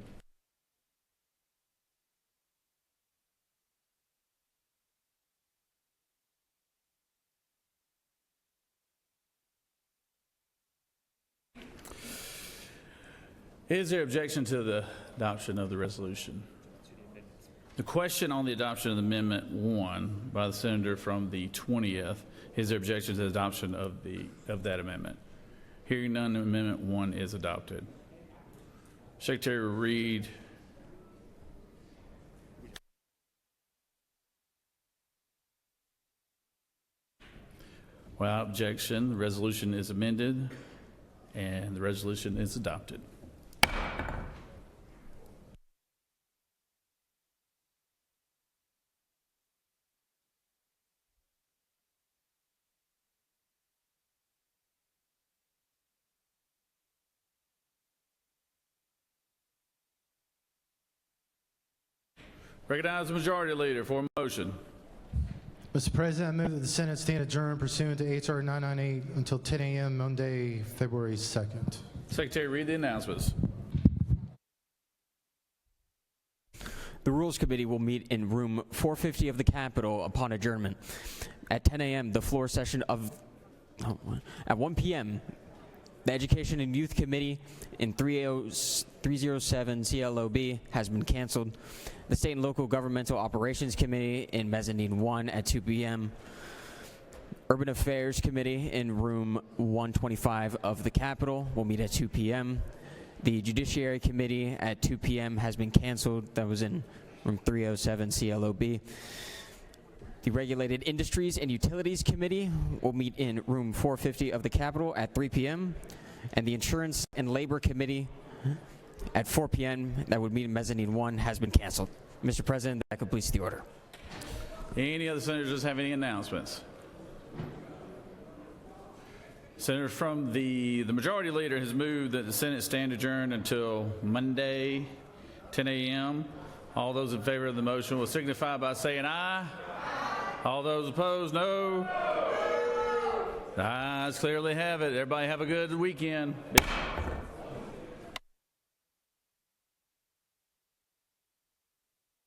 A: Is there objection to the adoption of the resolution? The question on the adoption of Amendment 1 by the senator from the 20th, is there objection to the adoption of that amendment? Hearing none, Amendment 1 is adopted. Secretary will read. Without objection, the resolution is amended and the resolution is adopted. Recognize the Majority Leader for a motion.
K: Mr. President, I move that the Senate stand adjourned pursuant to H.R. 998 until 10 a.m. Monday, February 2nd.
A: Secretary, read the announcements.
C: The Rules Committee will meet in room 450 of the Capitol upon adjournment. At 10 a.m., the floor session of, at 1 p.m., the Education and Youth Committee in 307 CLOB has been canceled. The State and Local Governmental Operations Committee in Mezzanine 1 at 2 p.m. Urban Affairs Committee in room 125 of the Capitol will meet at 2 p.m. The Judiciary Committee at 2 p.m. has been canceled. That was in room 307 CLOB. The Regulated Industries and Utilities Committee will meet in room 450 of the Capitol at 3 p.m. And the Insurance and Labor Committee at 4 p.m. that would meet in Mezzanine 1 has been canceled. Mr. President, that completes the order.
A: Any other senators have any announcements? Senator from the Majority Leader has moved that the Senate stand adjourned until Monday, 10 a.m. All those in favor of the motion will signify by saying aye. All those opposed, no. The ayes clearly have it. Everybody have a good weekend.